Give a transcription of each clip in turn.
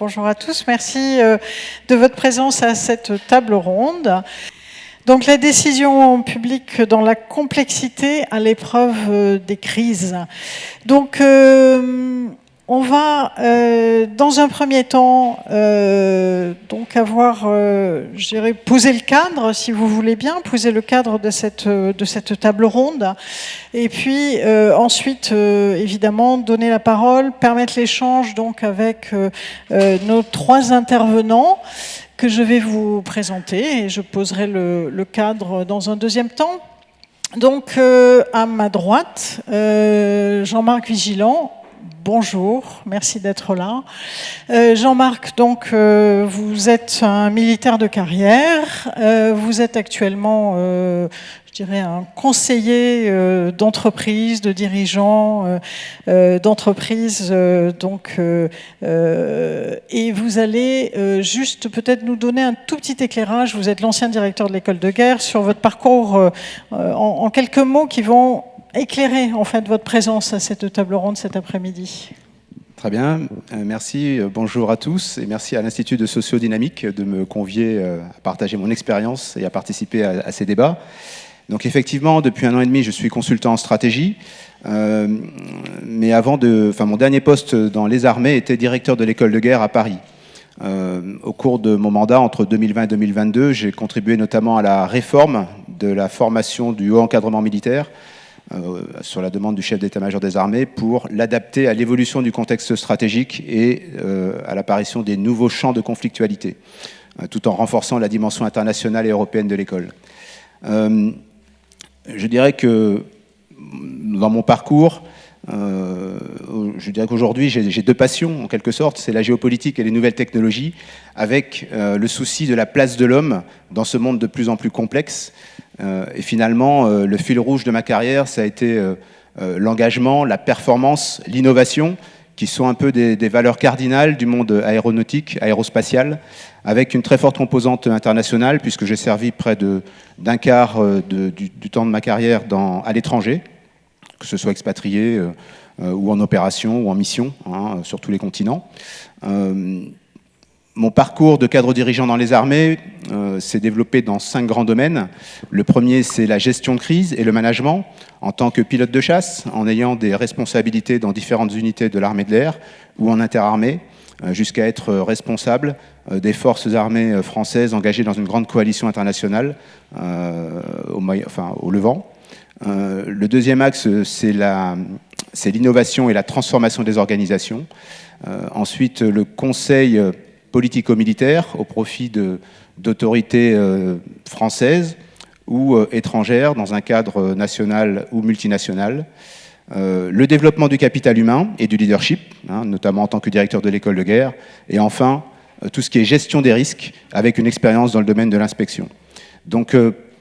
bonjour à tous. Merci de votre présence à cette table ronde. Donc la décision publique dans la complexité à l'épreuve des crises. Donc on va dans un premier temps donc avoir, je dirais, poser le cadre, si vous voulez bien, poser le cadre de cette table ronde, et puis ensuite évidemment donner la parole, permettre l'échange donc avec nos trois intervenants que je vais vous présenter, et je poserai le cadre dans un deuxième temps. Donc à ma droite, Jean-Marc Vigilant. Bonjour, merci d'être là. Jean-Marc, donc, vous êtes un militaire de carrière. Vous êtes actuellement, je dirais, un conseiller d'entreprise, de dirigeant d'entreprise. Et vous allez juste peut-être nous donner un tout petit éclairage. Vous êtes l'ancien directeur de l'école de guerre sur votre parcours en quelques mots qui vont éclairer en fait votre présence à cette table ronde cet après-midi. Très bien, merci, bonjour à tous et merci à l'Institut de Sociodynamique de me convier à partager mon expérience et à participer à ces débats. Donc effectivement, depuis 1 an et demi, je suis consultant en stratégie, mais mon dernier poste dans les armées était directeur de l'école de guerre à Paris. Au cours de mon mandat, entre 2020 et 2022, j'ai contribué notamment à la réforme de la formation du haut encadrement militaire, sur la demande du chef d'état-major des armées pour l'adapter à l'évolution du contexte stratégique et à l'apparition des nouveaux champs de conflictualité, tout en renforçant la dimension internationale et européenne de l'école. Je dirais que dans mon parcours, je dirais qu'aujourd'hui j'ai deux passions en quelque sorte, c'est la géopolitique et les nouvelles technologies, avec le souci de la place de l'homme dans ce monde de plus en plus complexe. Et finalement, le fil rouge de ma carrière, ça a été l'engagement, la performance, l'innovation, qui sont un peu des valeurs cardinales du monde aéronautique, aérospatial, avec une très forte composante internationale, puisque j'ai servi près d'un quart du temps de ma carrière à l'étranger, que ce soit expatrié ou en opération ou en mission, sur tous les continents. Mon parcours de cadre dirigeant dans les armées s'est développé dans 5 grands domaines. Le premier, c'est la gestion de crise et le management, en tant que pilote de chasse, en ayant des responsabilités dans différentes unités de l'armée de l'air ou en interarmée, jusqu'à être responsable des forces armées françaises engagées dans une grande coalition internationale au Levant. Le deuxième axe, c'est l'innovation et la transformation des organisations. Ensuite, le conseil politico-militaire au profit d'autorités françaises ou étrangères dans un cadre national ou multinational. Le développement du capital humain et du leadership, notamment en tant que directeur de l'école de guerre. Et enfin, tout ce qui est gestion des risques avec une expérience dans le domaine de l'inspection. Donc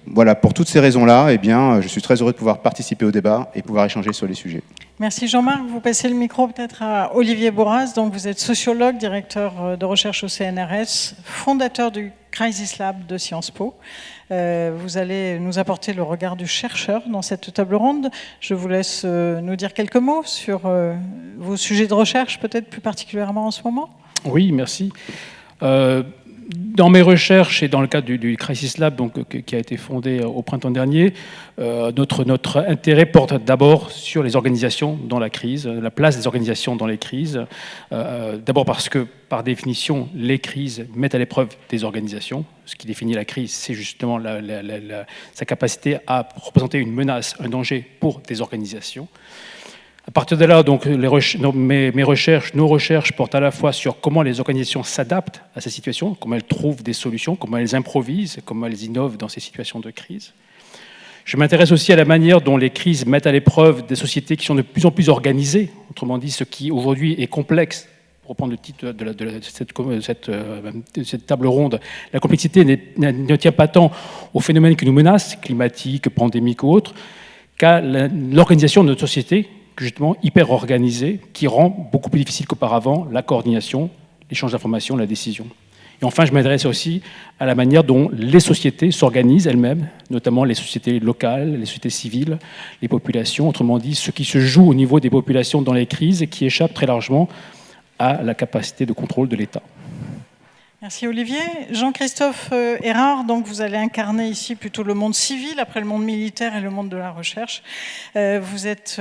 voilà, pour toutes ces raisons-là, eh bien, je suis très heureux de pouvoir participer au débat et pouvoir échanger sur les sujets. Merci Jean-Marc. Vous passez le micro peut-être à Olivier Bourras. Donc vous êtes sociologue, directeur de recherche au CNRS, fondateur du Crisis Lab de Sciences Po. Vous allez nous apporter le regard du chercheur dans cette table ronde. Je vous laisse nous dire quelques mots sur vos sujets de recherche, peut-être plus particulièrement en ce moment. Oui, merci. Dans mes recherches et dans le cadre du Crisis Lab, qui a été fondé au printemps dernier, notre intérêt porte d'abord sur les organisations dans la crise, la place des organisations dans les crises. D'abord parce que, par définition, les crises mettent à l'épreuve des organisations. Ce qui définit la crise, c'est justement sa capacité à représenter une menace, un danger pour des organisations. À partir de là, donc, nos recherches portent à la fois sur comment les organisations s'adaptent à ces situations, comment elles trouvent des solutions, comment elles improvisent, comment elles innovent dans ces situations de crise. Je m'intéresse aussi à la manière dont les crises mettent à l'épreuve des sociétés qui sont de plus en plus organisées, autrement dit, ce qui aujourd'hui est complexe. Pour reprendre le titre de cette table ronde, la complexité ne tient pas tant aux phénomènes qui nous menacent, climatiques, pandémiques ou autres, qu'à l'organisation de notre société, justement hyper organisée, qui rend beaucoup plus difficile qu'auparavant la coordination, l'échange d'informations, la décision. Et enfin, je m'adresse aussi à la manière dont les sociétés s'organisent elles-mêmes, notamment les sociétés locales, les sociétés civiles, les populations, autrement dit, ce qui se joue au niveau des populations dans les crises et qui échappe très largement à la capacité de contrôle de l'État. Merci Olivier. Jean-Christophe Erard, donc vous allez incarner ici plutôt le monde civil, après le monde militaire et le monde de la recherche. Vous êtes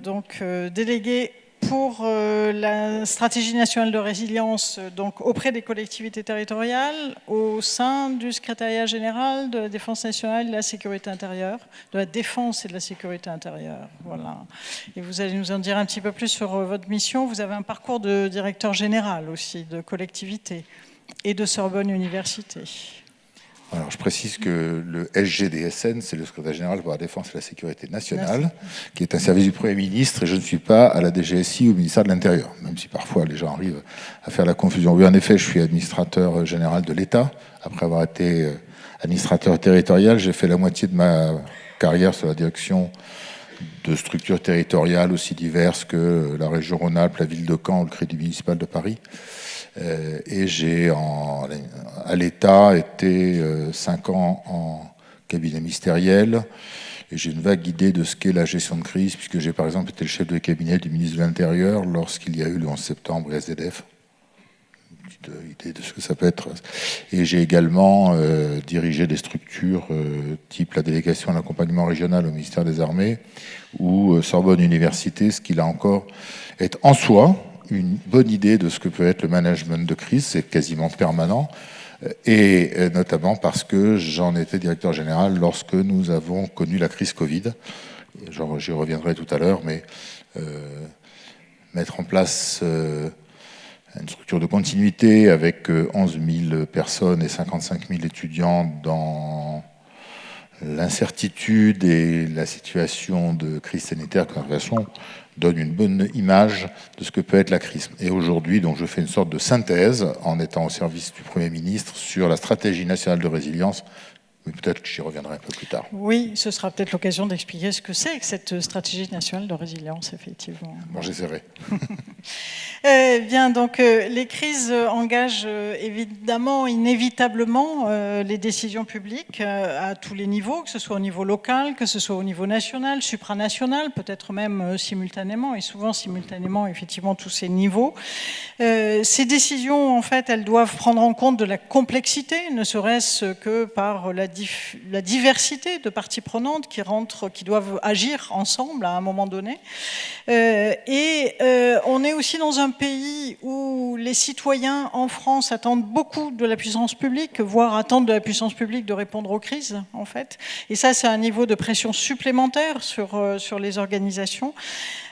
donc délégué pour la stratégie nationale de résilience donc auprès des collectivités territoriales, au sein du secrétariat général de la défense nationale et de la sécurité intérieure, de la défense et de la sécurité intérieure. Voilà. Et vous allez nous en dire un petit peu plus sur votre mission. Vous avez un parcours de directeur général aussi, de collectivité et de Sorbonne Université. Alors, je précise que le SGDSN, c'est le secrétaire général pour la défense et la sécurité nationale, qui est un service du Premier ministre, et je ne suis pas à la DGSI ou au ministère de l'Intérieur, même si parfois les gens arrivent à faire la confusion. Oui, en effet, je suis administrateur général de l'État. Après avoir été administrateur territorial, j'ai fait la moitié de ma carrière sur la direction de structures territoriales aussi diverses que la région Rhône-Alpes, la ville de Caen ou le Crédit municipal de Paris. Et j'ai, à l'État, été 5 ans en cabinet ministériel. Et j'ai une vague idée de ce qu'est la gestion de crise, puisque j'ai par exemple été le chef de cabinet du ministre de l'Intérieur lorsqu'il y a eu le 11 septembre et SDF. Une petite idée de ce que ça peut être. Et j'ai également dirigé des structures type la délégation à l'accompagnement régional au ministère des Armées ou Sorbonne Université, ce qui là encore est en soi une bonne idée de ce que peut être le management de crise, c'est quasiment permanent, et notamment parce que j'en étais directeur général lorsque nous avons connu la crise Covid. J'y reviendrai tout à l'heure, mais mettre en place une structure de continuité avec 11 000 personnes et 55 000 étudiants dans l'incertitude et la situation de crise sanitaire que nous traversons donne une bonne image de ce que peut être la crise. Et aujourd'hui, donc, je fais une sorte de synthèse en étant au service du Premier ministre sur la stratégie nationale de résilience, mais peut-être que j'y reviendrai un peu plus tard. Oui, ce sera peut-être l'occasion d'expliquer ce que c'est que cette stratégie nationale de résilience, effectivement. Bon, j'essaierai. Bien, donc les crises engagent évidemment, inévitablement, les décisions publiques à tous les niveaux, que ce soit au niveau local, que ce soit au niveau national, supranational, peut-être même simultanément, et souvent simultanément, effectivement, tous ces niveaux. Ces décisions, en fait, elles doivent prendre en compte de la complexité, ne serait-ce que par la diversité de parties prenantes qui doivent agir ensemble à un moment donné. On est aussi dans un pays où les citoyens en France attendent beaucoup de la puissance publique, voire attendent de la puissance publique de répondre aux crises, en fait. Et ça, c'est un niveau de pression supplémentaire sur les organisations.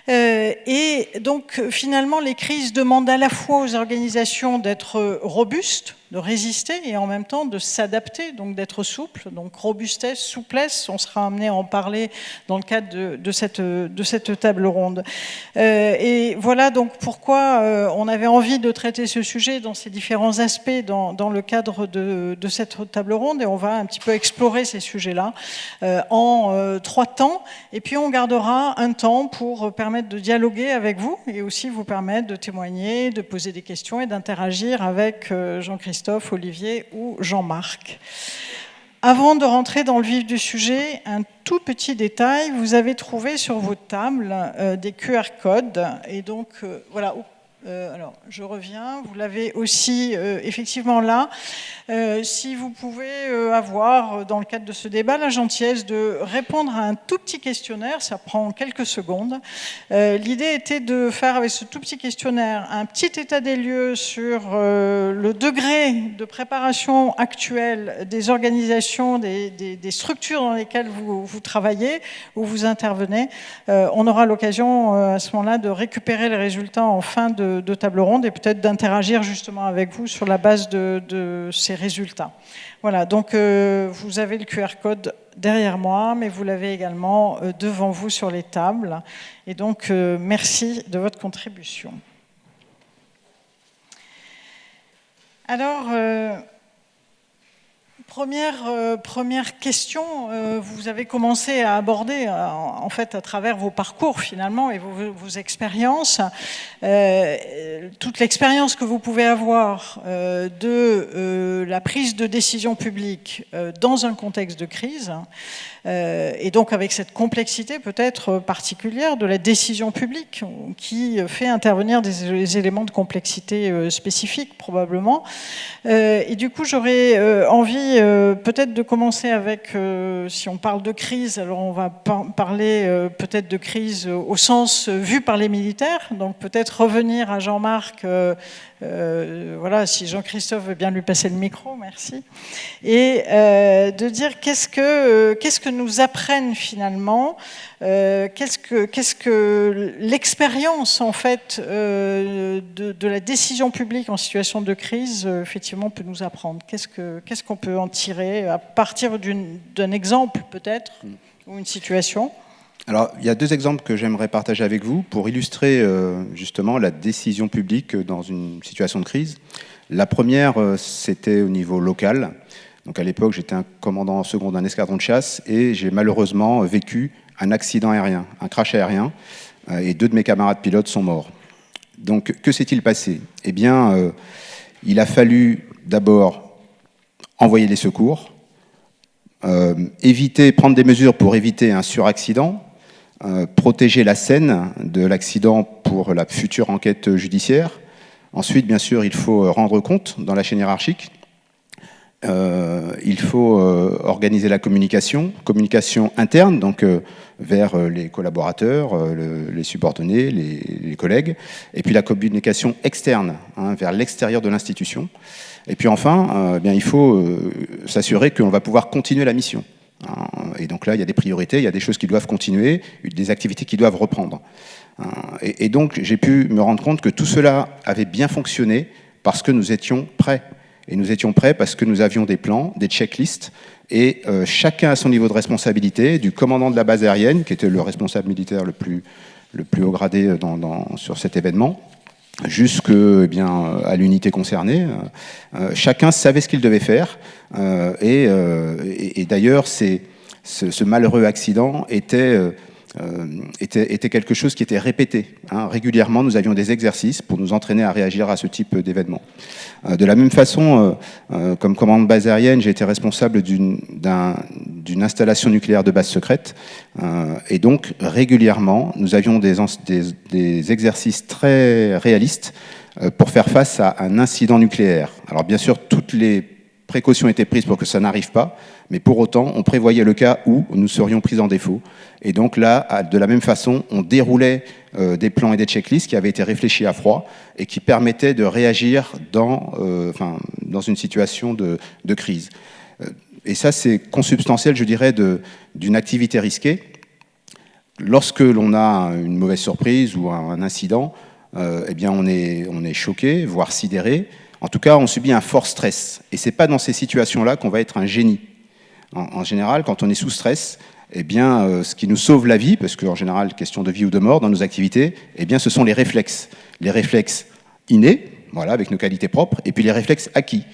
Et donc, finalement, les crises demandent à la fois aux organisations d'être robustes, de résister et en même temps de s'adapter, donc d'être souple. Donc robustesse, souplesse, on sera amené à en parler dans le cadre de cette table ronde. Et voilà donc pourquoi on avait envie de traiter ce sujet dans ses différents aspects dans le cadre de cette table ronde. Et on va un petit peu explorer ces sujets-là en 3 temps. Et puis on gardera un temps pour permettre de dialoguer avec vous et aussi vous permettre de témoigner, de poser des questions et d'interagir avec Jean-Christophe, Olivier ou Jean-Marc. Avant de rentrer dans le vif du sujet, un tout petit détail, vous avez trouvé sur vos tables des QR codes et donc voilà. Alors, je reviens, vous l'avez aussi effectivement là. Si vous pouvez avoir, dans le cadre de ce débat, la gentillesse de répondre à un tout petit questionnaire, ça prend quelques secondes. L'idée était de faire avec ce tout petit questionnaire un petit état des lieux sur le degré de préparation actuelle des organisations, des structures dans lesquelles vous travaillez, où vous intervenez. On aura l'occasion à ce moment-là de récupérer les résultats en fin de table ronde et peut-être d'interagir justement avec vous sur la base de ces résultats. Voilà, donc vous avez le QR code derrière moi, mais vous l'avez également devant vous sur les tables. Et donc, merci de votre contribution. Alors, Première question, vous avez commencé à aborder, en fait, à travers vos parcours finalement et vos expériences, toute l'expérience que vous pouvez avoir de la prise de décision publique dans un contexte de crise, et donc avec cette complexité peut-être particulière de la décision publique qui fait intervenir des éléments de complexité spécifiques probablement. Et du coup, j'aurais envie peut-être de commencer avec, si on parle de crise, alors on va parler peut-être de crise au sens vu par les militaires, donc peut-être revenir à Jean-Marc, voilà, si Jean-Christophe veut bien lui passer le micro, merci, et de dire qu'est-ce que nous apprennent finalement, qu'est-ce que l'expérience en fait de la décision publique en situation de crise effectivement peut nous apprendre. Qu'est-ce qu'on peut en tirer à partir d'un exemple peut-être ou une situation? Alors, il y a deux exemples que j'aimerais partager avec vous pour illustrer justement la décision publique dans une situation de crise. La première, c'était au niveau local. Donc à l'époque, j'étais un commandant second d'un escadron de chasse et j'ai malheureusement vécu un accident aérien, un crash aérien, et 2 de mes camarades pilotes sont morts. Donc que s'est-il passé? Eh bien, il a fallu d'abord envoyer les secours, prendre des mesures pour éviter un suraccident, protéger la scène de l'accident pour la future enquête judiciaire. Ensuite, bien sûr, il faut rendre compte dans la chaîne hiérarchique. Il faut organiser la communication interne, donc vers les collaborateurs, les subordonnés, les collègues, et puis la communication externe, vers l'extérieur de l'institution. Et puis enfin, il faut s'assurer qu'on va pouvoir continuer la mission. Et donc là, il y a des priorités, il y a des choses qui doivent continuer, des activités qui doivent reprendre. Et donc, j'ai pu me rendre compte que tout cela avait bien fonctionné parce que nous étions prêts. Et nous étions prêts parce que nous avions des plans, des checklists, et chacun à son niveau de responsabilité, du commandant de la base aérienne, qui était le responsable militaire le plus haut gradé sur cet événement, à l'unité concernée. Chacun savait ce qu'il devait faire. Et d'ailleurs, ce malheureux accident était quelque chose qui était répété. Régulièrement, nous avions des exercices pour nous entraîner à réagir à ce type d'événement. De la même façon, comme commandant de base aérienne, j'ai été responsable d'une installation nucléaire de base secrète. Et donc, régulièrement, nous avions des exercices très réalistes pour faire face à un incident nucléaire. Alors, bien sûr, toutes les précautions étaient prises pour que ça n'arrive pas, mais pour autant, on prévoyait le cas où nous serions pris en défaut. Et donc là, de la même façon, on déroulait des plans et des checklists qui avaient été réfléchis à froid et qui permettaient de réagir dans une situation de crise. Et ça, c'est consubstantiel, je dirais, d'une activité risquée. Lorsque l'on a une mauvaise surprise ou un incident, on est choqué, voire sidéré. En tout cas, on subit un fort stress. Et ce n'est pas dans ces situations-là qu'on va être un génie. En général, quand on est sous stress, ce qui nous sauve la vie, parce qu'en général, question de vie ou de mort dans nos activités, ce sont les réflexes. Les réflexes innés, voilà, avec nos qualités propres, et puis les réflexes acquis.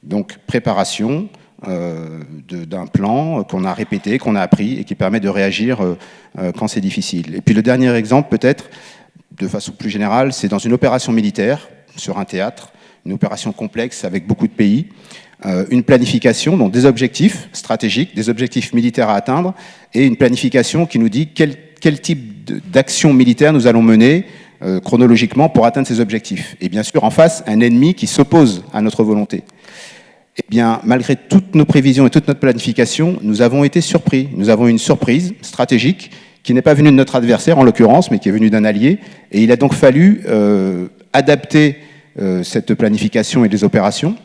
Donc, préparation d'un plan qu'on a répété, qu'on a appris, et qui permet de réagir quand c'est difficile. Et puis le dernier exemple, peut-être, de façon plus générale, c'est dans une opération militaire, sur un théâtre, une opération complexe avec beaucoup de pays, une planification, donc des objectifs stratégiques, des objectifs militaires à atteindre, et une planification qui nous dit quel type d'action militaire nous allons mener chronologiquement pour atteindre ces objectifs. Et bien sûr, en face, un ennemi qui s'oppose à notre volonté. Eh bien, malgré toutes nos prévisions et toute notre planification, nous avons été surpris. Nous avons une surprise stratégique qui n'est pas venue de notre adversaire, en l'occurrence, mais qui est venue d'un allié. Et il a donc fallu adapter cette planification et les opérations.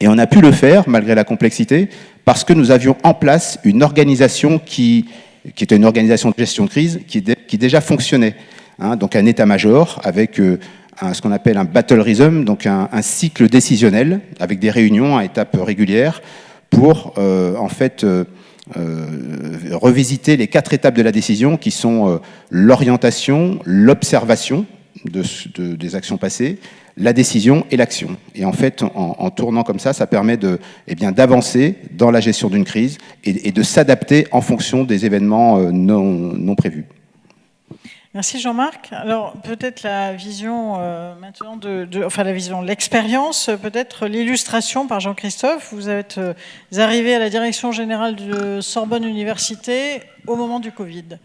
Et on a pu le faire, malgré la complexité, parce que nous avions en place une organisation qui était une organisation de gestion de crise qui déjà fonctionnait. Donc un état-major avec ce qu'on appelle un battle rhythm, donc un cycle décisionnel avec des réunions à étapes régulières pour revisiter les 4 étapes de la décision qui sont l'orientation, l'observation des actions passées, la décision et l'action. Et en fait, en tournant comme ça permet d'avancer dans la gestion d'une crise et de s'adapter en fonction des événements non prévus. Merci Jean-Marc. Alors peut-être la vision maintenant la vision, l'expérience, peut-être l'illustration par Jean-Christophe. Vous êtes arrivé à la direction générale de Sorbonne Université au moment du Covid.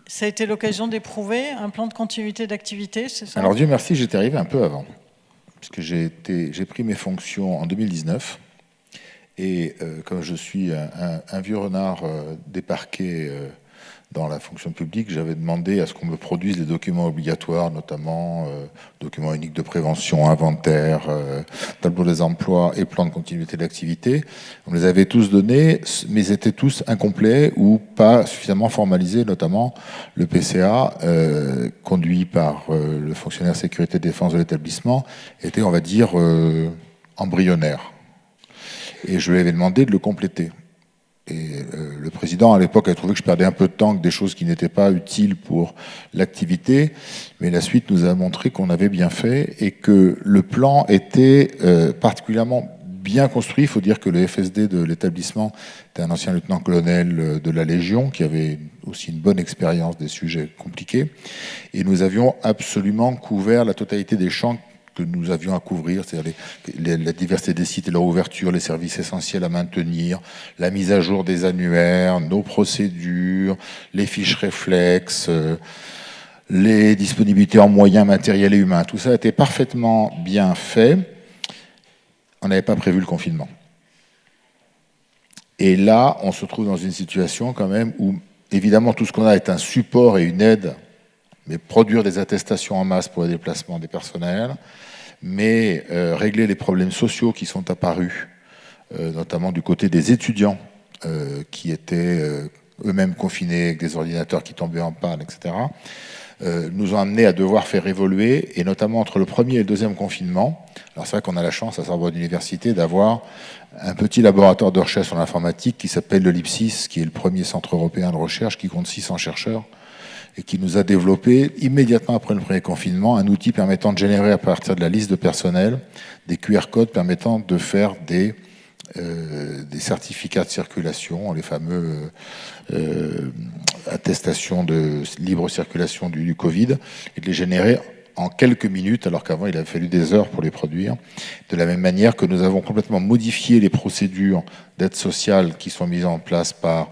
Ça a été l'occasion d'éprouver un plan de continuité d'activité, c'est ça? Alors Dieu merci, j'étais arrivé un peu avant, puisque j'ai pris mes fonctions en 2019. Et comme je suis un vieux renard débarqué dans la fonction publique, j'avais demandé à ce qu'on me produise des documents obligatoires, notamment documents uniques de prévention, inventaire, tableau des emplois et plan de continuité d'activité. On les avait tous donnés, mais ils étaient tous incomplets ou pas suffisamment formalisés, notamment le PCA, conduit par le fonctionnaire sécurité défense de l'établissement, était, on va dire, embryonnaire. Et je lui avais demandé de le compléter. Et le président, à l'époque, a trouvé que je perdais un peu de temps, que des choses qui n'étaient pas utiles pour l'activité. Mais la suite nous a montré qu'on avait bien fait et que le plan était particulièrement bien construit. Il faut dire que le FSD de l'établissement était un ancien lieutenant-colonel de la Légion qui avait aussi une bonne expérience des sujets compliqués. Et nous avions absolument couvert la totalité des champs que nous avions à couvrir, c'est-à-dire la diversité des sites et leur ouverture, les services essentiels à maintenir, la mise à jour des annuaires, nos procédures, les fiches réflexes, les disponibilités en moyens matériels et humains. Tout ça a été parfaitement bien fait. On n'avait pas prévu le confinement. Et là, on se trouve dans une situation quand même où, évidemment, tout ce qu'on a est un support et une aide, mais produire des attestations en masse pour les déplacements des personnels, mais régler les problèmes sociaux qui sont apparus, notamment du côté des étudiants qui étaient eux-mêmes confinés avec des ordinateurs qui tombaient en panne, etc., nous ont amenés à devoir faire évoluer, et notamment entre le premier et le deuxième confinement. Alors c'est vrai qu'on a la chance à Sorbonne Université d'avoir un petit laboratoire de recherche en informatique qui s'appelle le LIPSIS, qui est le premier centre européen de recherche, qui compte 600 chercheurs, et qui nous a développé, immédiatement après le premier confinement, un outil permettant de générer à partir de la liste de personnel des QR codes permettant de faire des certificats de circulation, les fameux attestations de libre circulation du Covid, et de les générer en quelques minutes, alors qu'avant il avait fallu des heures pour les produire. De la même manière que nous avons complètement modifié les procédures d'aide sociale qui sont mises en place par,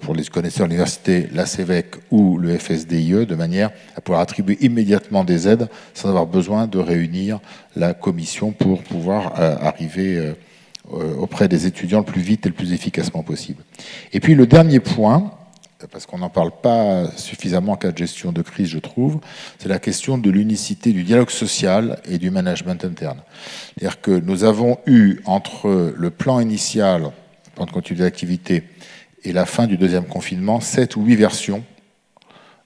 pour les connaisseurs de l'université, la CEVEC ou le FSDIE, de manière à pouvoir attribuer immédiatement des aides sans avoir besoin de réunir la commission pour pouvoir arriver auprès des étudiants le plus vite et le plus efficacement possible. Et puis le dernier point, parce qu'on n'en parle pas suffisamment en cas de gestion de crise, je trouve, c'est la question de l'unicité du dialogue social et du management interne. C'est-à-dire que nous avons eu, entre le plan initial, le plan de continuité d'activité, et la fin du deuxième confinement, 7 ou 8 versions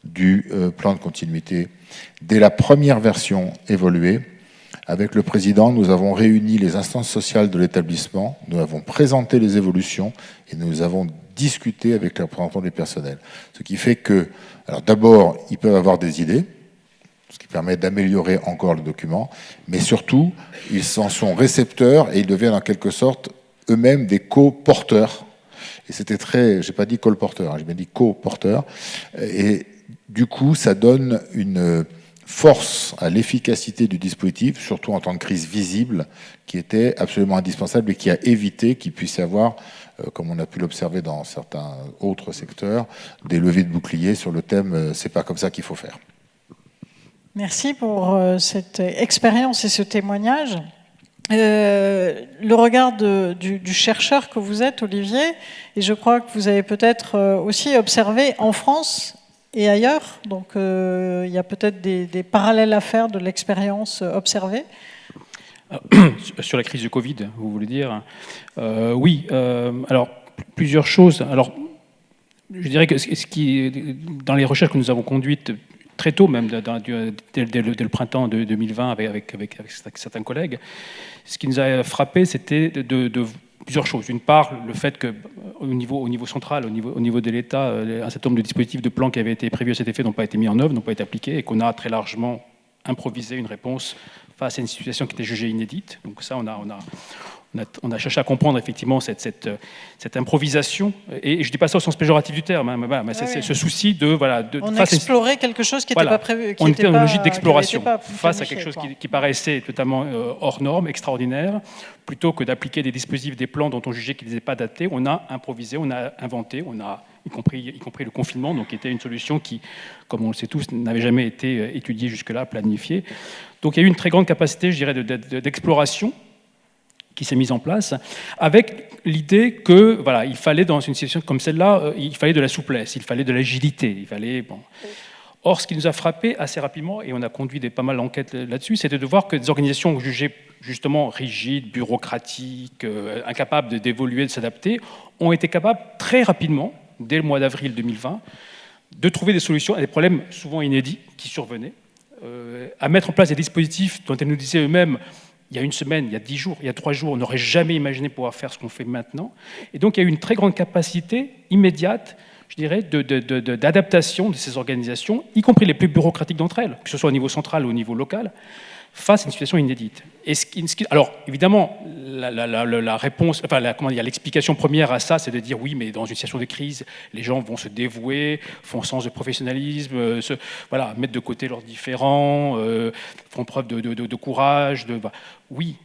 du plan de continuité. Dès la première version évoluée, avec le président, nous avons réuni les instances sociales de l'établissement, nous avons présenté les évolutions et nous avons discuté avec les représentants du personnel. Ce qui fait que, alors d'abord, ils peuvent avoir des idées, ce qui permet d'améliorer encore le document, mais surtout, ils en sont récepteurs et ils deviennent en quelque sorte eux-mêmes des co-porteurs. Et c'était très, j'ai pas dit colporteur, j'ai bien dit co-porteur. Et du coup, ça donne une force à l'efficacité du dispositif, surtout en temps de crise visible, qui était absolument indispensable et qui a évité qu'il puisse y avoir, comme on a pu l'observer dans certains autres secteurs, des levées de boucliers sur le thème « c'est pas comme ça qu'il faut faire ». Merci pour cette expérience et ce témoignage. Le regard du chercheur que vous êtes, Olivier, et je crois que vous avez peut-être aussi observé en France et ailleurs, donc il y a peut-être des parallèles à faire de l'expérience observée. Sur la crise du Covid, vous voulez dire? Oui, alors plusieurs choses. Alors, je dirais que ce qui, dans les recherches que nous avons conduites très tôt, même dès le printemps de 2020 avec certains collègues, ce qui nous a frappé, c'était de plusieurs choses. D'une part, le fait qu'au niveau central, au niveau de l'État, un certain nombre de dispositifs de plans qui avaient été prévus à cet effet n'ont pas été mis en œuvre, n'ont pas été appliqués, et qu'on a très largement improvisé une réponse face à une situation qui était jugée inédite. Donc ça, on a cherché à comprendre effectivement cette improvisation, et je ne dis pas ça au sens péjoratif du terme, hein, mais c'est ce souci de... On a exploré quelque chose qui n'était pas prévu. On était dans une logique d'exploration face à quelque chose qui paraissait totalement hors norme, extraordinaire. Plutôt que d'appliquer des dispositifs, des plans dont on jugeait qu'ils n'étaient pas adaptés, on a improvisé, on a inventé, y compris le confinement, donc qui était une solution qui, comme on le sait tous, n'avait jamais été étudiée jusque-là, planifiée. Donc il y a eu une très grande capacité, je dirais, d'exploration qui s'est mise en place, avec l'idée que, voilà, il fallait, dans une situation comme celle-là, il fallait de la souplesse, il fallait de l'agilité, il fallait... Bon. Or, ce qui nous a frappé assez rapidement, et on a conduit pas mal d'enquêtes là-dessus, c'était de voir que des organisations jugées justement rigides, bureaucratiques, incapables d'évoluer, de s'adapter, ont été capables très rapidement, dès le mois d'avril 2020, de trouver des solutions à des problèmes souvent inédits qui survenaient, à mettre en place des dispositifs dont elles nous disaient eux-mêmes, il y a une semaine, il y a 10 jours, il y a 3 jours, on n'aurait jamais imaginé pouvoir faire ce qu'on fait maintenant. Et donc, il y a eu une très grande capacité immédiate, je dirais, d'adaptation de ces organisations, y compris les plus bureaucratiques d'entre elles, que ce soit au niveau central ou au niveau local, face à une situation inédite. Alors, évidemment, la réponse, enfin, l'explication première à ça, c'est de dire oui, mais dans une situation de crise, les gens vont se dévouer, font sens de professionnalisme, mettre de côté leurs différends, font preuve de courage. Oui,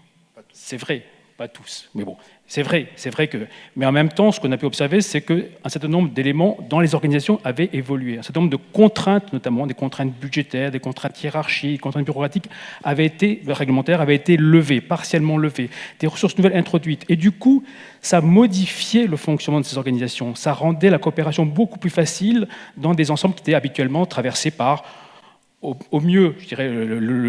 c'est vrai, pas tous, mais bon. C'est vrai que... Mais en même temps, ce qu'on a pu observer, c'est qu'un certain nombre d'éléments dans les organisations avaient évolué. Un certain nombre de contraintes, notamment des contraintes budgétaires, des contraintes hiérarchiques, des contraintes bureaucratiques, réglementaires, avaient été levées, partiellement levées, des ressources nouvelles introduites. Et du coup, ça modifiait le fonctionnement de ces organisations. Ça rendait la coopération beaucoup plus facile dans des ensembles qui étaient habituellement traversés par... Au mieux, je dirais,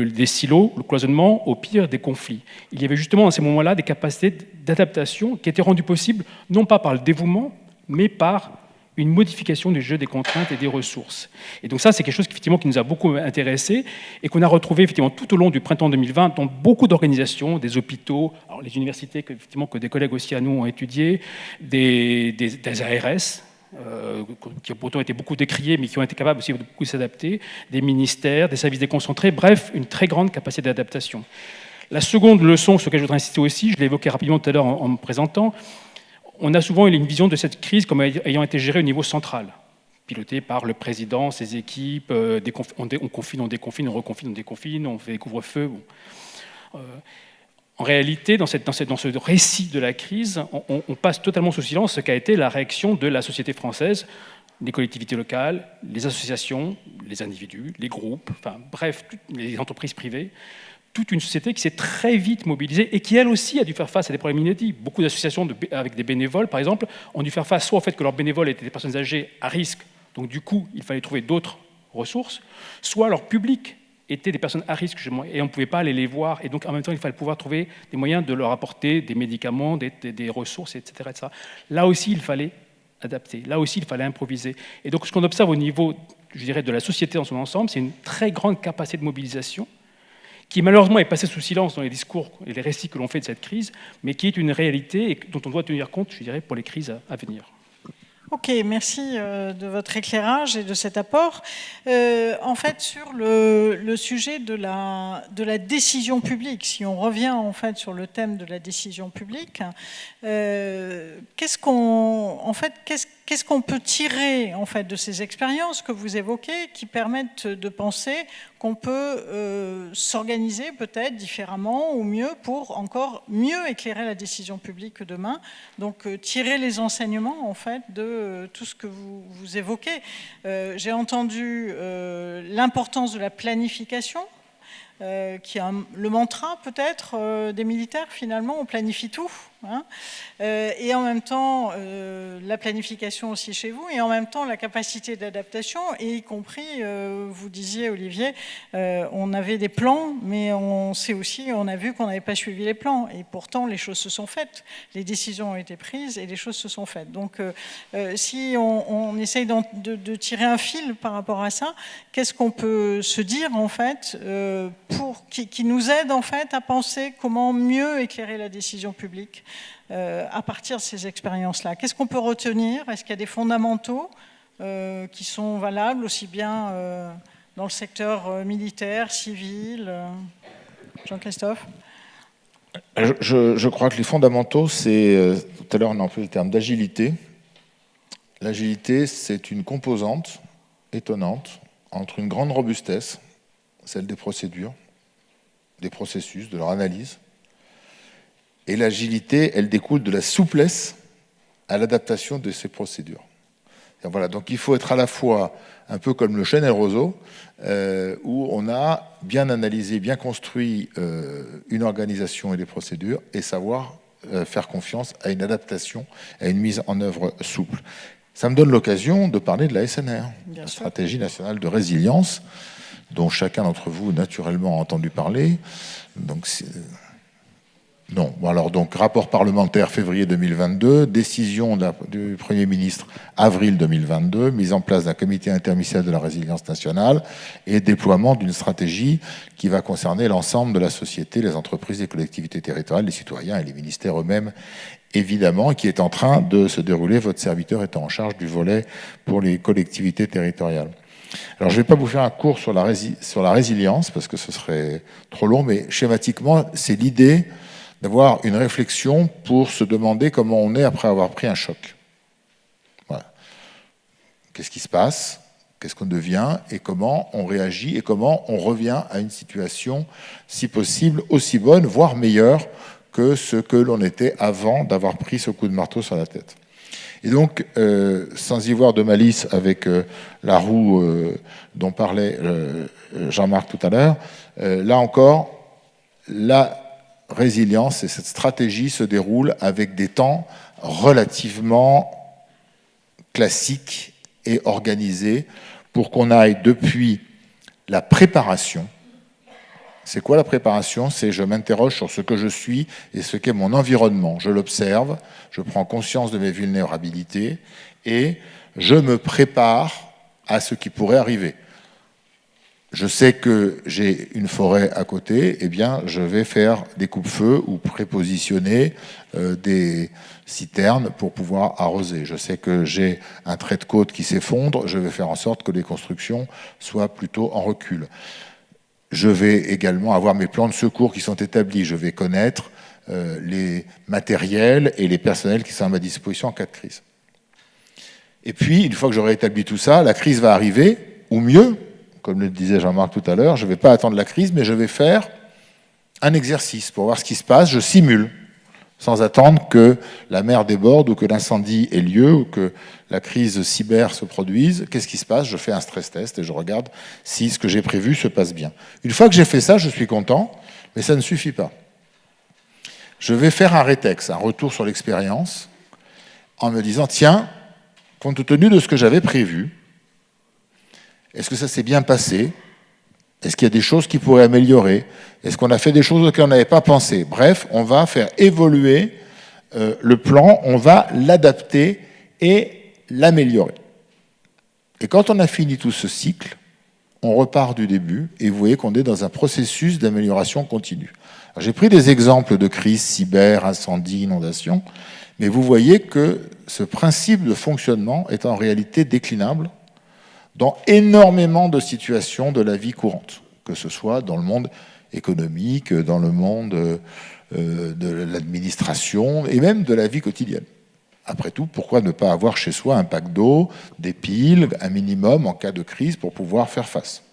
des silos, le cloisonnement, au pire, des conflits. Il y avait justement, dans ces moments-là, des capacités d'adaptation qui étaient rendues possibles, non pas par le dévouement, mais par une modification du jeu des contraintes et des ressources. Et donc ça, c'est quelque chose qui nous a beaucoup intéressés et qu'on a retrouvé effectivement tout au long du printemps 2020 dans beaucoup d'organisations, des hôpitaux, alors les universités que des collègues aussi à nous ont étudié, des ARS, qui ont pourtant été beaucoup décriés, mais qui ont été capables aussi de beaucoup s'adapter, des ministères, des services déconcentrés, bref, une très grande capacité d'adaptation. La seconde leçon sur laquelle je voudrais insister aussi, je l'ai évoqué rapidement tout à l'heure en me présentant, on a souvent eu une vision de cette crise comme ayant été gérée au niveau central, pilotée par le président, ses équipes, on confine, on déconfine, on reconfine, on déconfine, on fait couvre-feu. Bon. En réalité, dans ce récit de la crise, on passe totalement sous silence ce qu'a été la réaction de la société française, les collectivités locales, les associations, les individus, les groupes, enfin bref, les entreprises privées, toute une société qui s'est très vite mobilisée et qui, elle aussi, a dû faire face à des problèmes inédits. Beaucoup d'associations avec des bénévoles, par exemple, ont dû faire face soit au fait que leurs bénévoles étaient des personnes âgées à risque, donc du coup, il fallait trouver d'autres ressources, soit leur public étaient des personnes à risque, et on ne pouvait pas aller les voir. Et donc, en même temps, il fallait pouvoir trouver des moyens de leur apporter des médicaments, des ressources, etc., etc. Là aussi, il fallait adapter. Là aussi, il fallait improviser. Et donc, ce qu'on observe au niveau, je dirais, de la société dans son ensemble, c'est une très grande capacité de mobilisation qui, malheureusement, est passée sous silence dans les discours et les récits que l'on fait de cette crise, mais qui est une réalité et dont on doit tenir compte, je dirais, pour les crises à venir. Ok, merci de votre éclairage et de cet apport. En fait, sur le sujet de la décision publique, si on revient en fait sur le thème de la décision publique, qu'est-ce qu'on peut tirer en fait de ces expériences que vous évoquez, qui permettent de penser qu'on peut s'organiser peut-être différemment ou mieux pour encore mieux éclairer la décision publique demain. Donc tirer les enseignements en fait de tout ce que vous évoquez. J'ai entendu l'importance de la planification, qui est le mantra peut-être des militaires. Finalement, on planifie tout. Hein, et en même temps, la planification aussi chez vous, et en même temps la capacité d'adaptation, et y compris, vous disiez Olivier, on avait des plans, mais on a vu qu'on n'avait pas suivi les plans, et pourtant les choses se sont faites, les décisions ont été prises et les choses se sont faites. Donc si on essaye de tirer un fil par rapport à ça, qu'est-ce qu'on peut se dire en fait qui nous aide en fait à penser comment mieux éclairer la décision publique à partir de ces expériences-là? Qu'est-ce qu'on peut retenir? Est-ce qu'il y a des fondamentaux qui sont valables aussi bien dans le secteur militaire, civil Jean-Christophe? Je crois que les fondamentaux, c'est, tout à l'heure on a employé le terme d'agilité. L'agilité, c'est une composante étonnante entre une grande robustesse, celle des procédures, des processus, de leur analyse, et l'agilité, elle découle de la souplesse à l'adaptation de ces procédures. Et voilà, donc il faut être à la fois un peu comme le chêne et le roseau, où on a bien analysé, bien construit une organisation et des procédures, et savoir faire confiance à une adaptation, à une mise en œuvre souple. Ça me donne l'occasion de parler de la SNR, la Stratégie nationale de résilience, dont chacun d'entre vous naturellement a entendu parler. Donc, non. Bon, alors, donc, rapport parlementaire février 2022, décision du Premier ministre avril 2022, mise en place d'un comité interministériel de la résilience nationale et déploiement d'une stratégie qui va concerner l'ensemble de la société, les entreprises, les collectivités territoriales, les citoyens et les ministères eux-mêmes, évidemment, qui est en train de se dérouler, votre serviteur étant en charge du volet pour les collectivités territoriales. Alors, je ne vais pas vous faire un cours sur la résilience, parce que ce serait trop long, mais schématiquement, c'est l'idée d'avoir une réflexion pour se demander comment on est après avoir pris un choc. Voilà. Qu'est-ce qui se passe? Qu'est-ce qu'on devient? Et comment on réagit? Et comment on revient à une situation, si possible, aussi bonne, voire meilleure que ce que l'on était avant d'avoir pris ce coup de marteau sur la tête. Et donc, sans y voir de malice avec la roue dont parlait Jean-Marc tout à l'heure, là encore, la résilience et cette stratégie se déroulent avec des temps relativement classiques et organisés pour qu'on aille depuis la préparation. C'est quoi la préparation? C'est je m'interroge sur ce que je suis et ce qu'est mon environnement. Je l'observe, je prends conscience de mes vulnérabilités et je me prépare à ce qui pourrait arriver. Je sais que j'ai une forêt à côté, eh bien, je vais faire des coupe-feux ou prépositionner des citernes pour pouvoir arroser. Je sais que j'ai un trait de côte qui s'effondre, je vais faire en sorte que les constructions soient plutôt en recul. Je vais également avoir mes plans de secours qui sont établis. Je vais connaître les matériels et les personnels qui sont à ma disposition en cas de crise. Et puis, une fois que j'aurai établi tout ça, la crise va arriver, ou mieux, comme le disait Jean-Marc tout à l'heure, je ne vais pas attendre la crise, mais je vais faire un exercice pour voir ce qui se passe. Je simule, sans attendre que la mer déborde ou que l'incendie ait lieu ou que la crise cyber se produise. Qu'est-ce qui se passe? Je fais un stress test et je regarde si ce que j'ai prévu se passe bien. Une fois que j'ai fait ça, je suis content, mais ça ne suffit pas. Je vais faire un rétex, un retour sur l'expérience, en me disant, tiens, compte tenu de ce que j'avais prévu, est-ce que ça s'est bien passé? Est-ce qu'il y a des choses qui pourraient améliorer? Est-ce qu'on a fait des choses auxquelles on n'avait pas pensé? Bref, on va faire évoluer le plan, on va l'adapter et l'améliorer. Et quand on a fini tout ce cycle, on repart du début et vous voyez qu'on est dans un processus d'amélioration continue. J'ai pris des exemples de crise, cyber, incendie, inondation, mais vous voyez que ce principe de fonctionnement est en réalité déclinable dans énormément de situations de la vie courante, que ce soit dans le monde économique, dans le monde de l'administration et même de la vie quotidienne. Après tout, pourquoi ne pas avoir chez soi un pack d'eau, des piles, un minimum en cas de crise pour pouvoir faire face?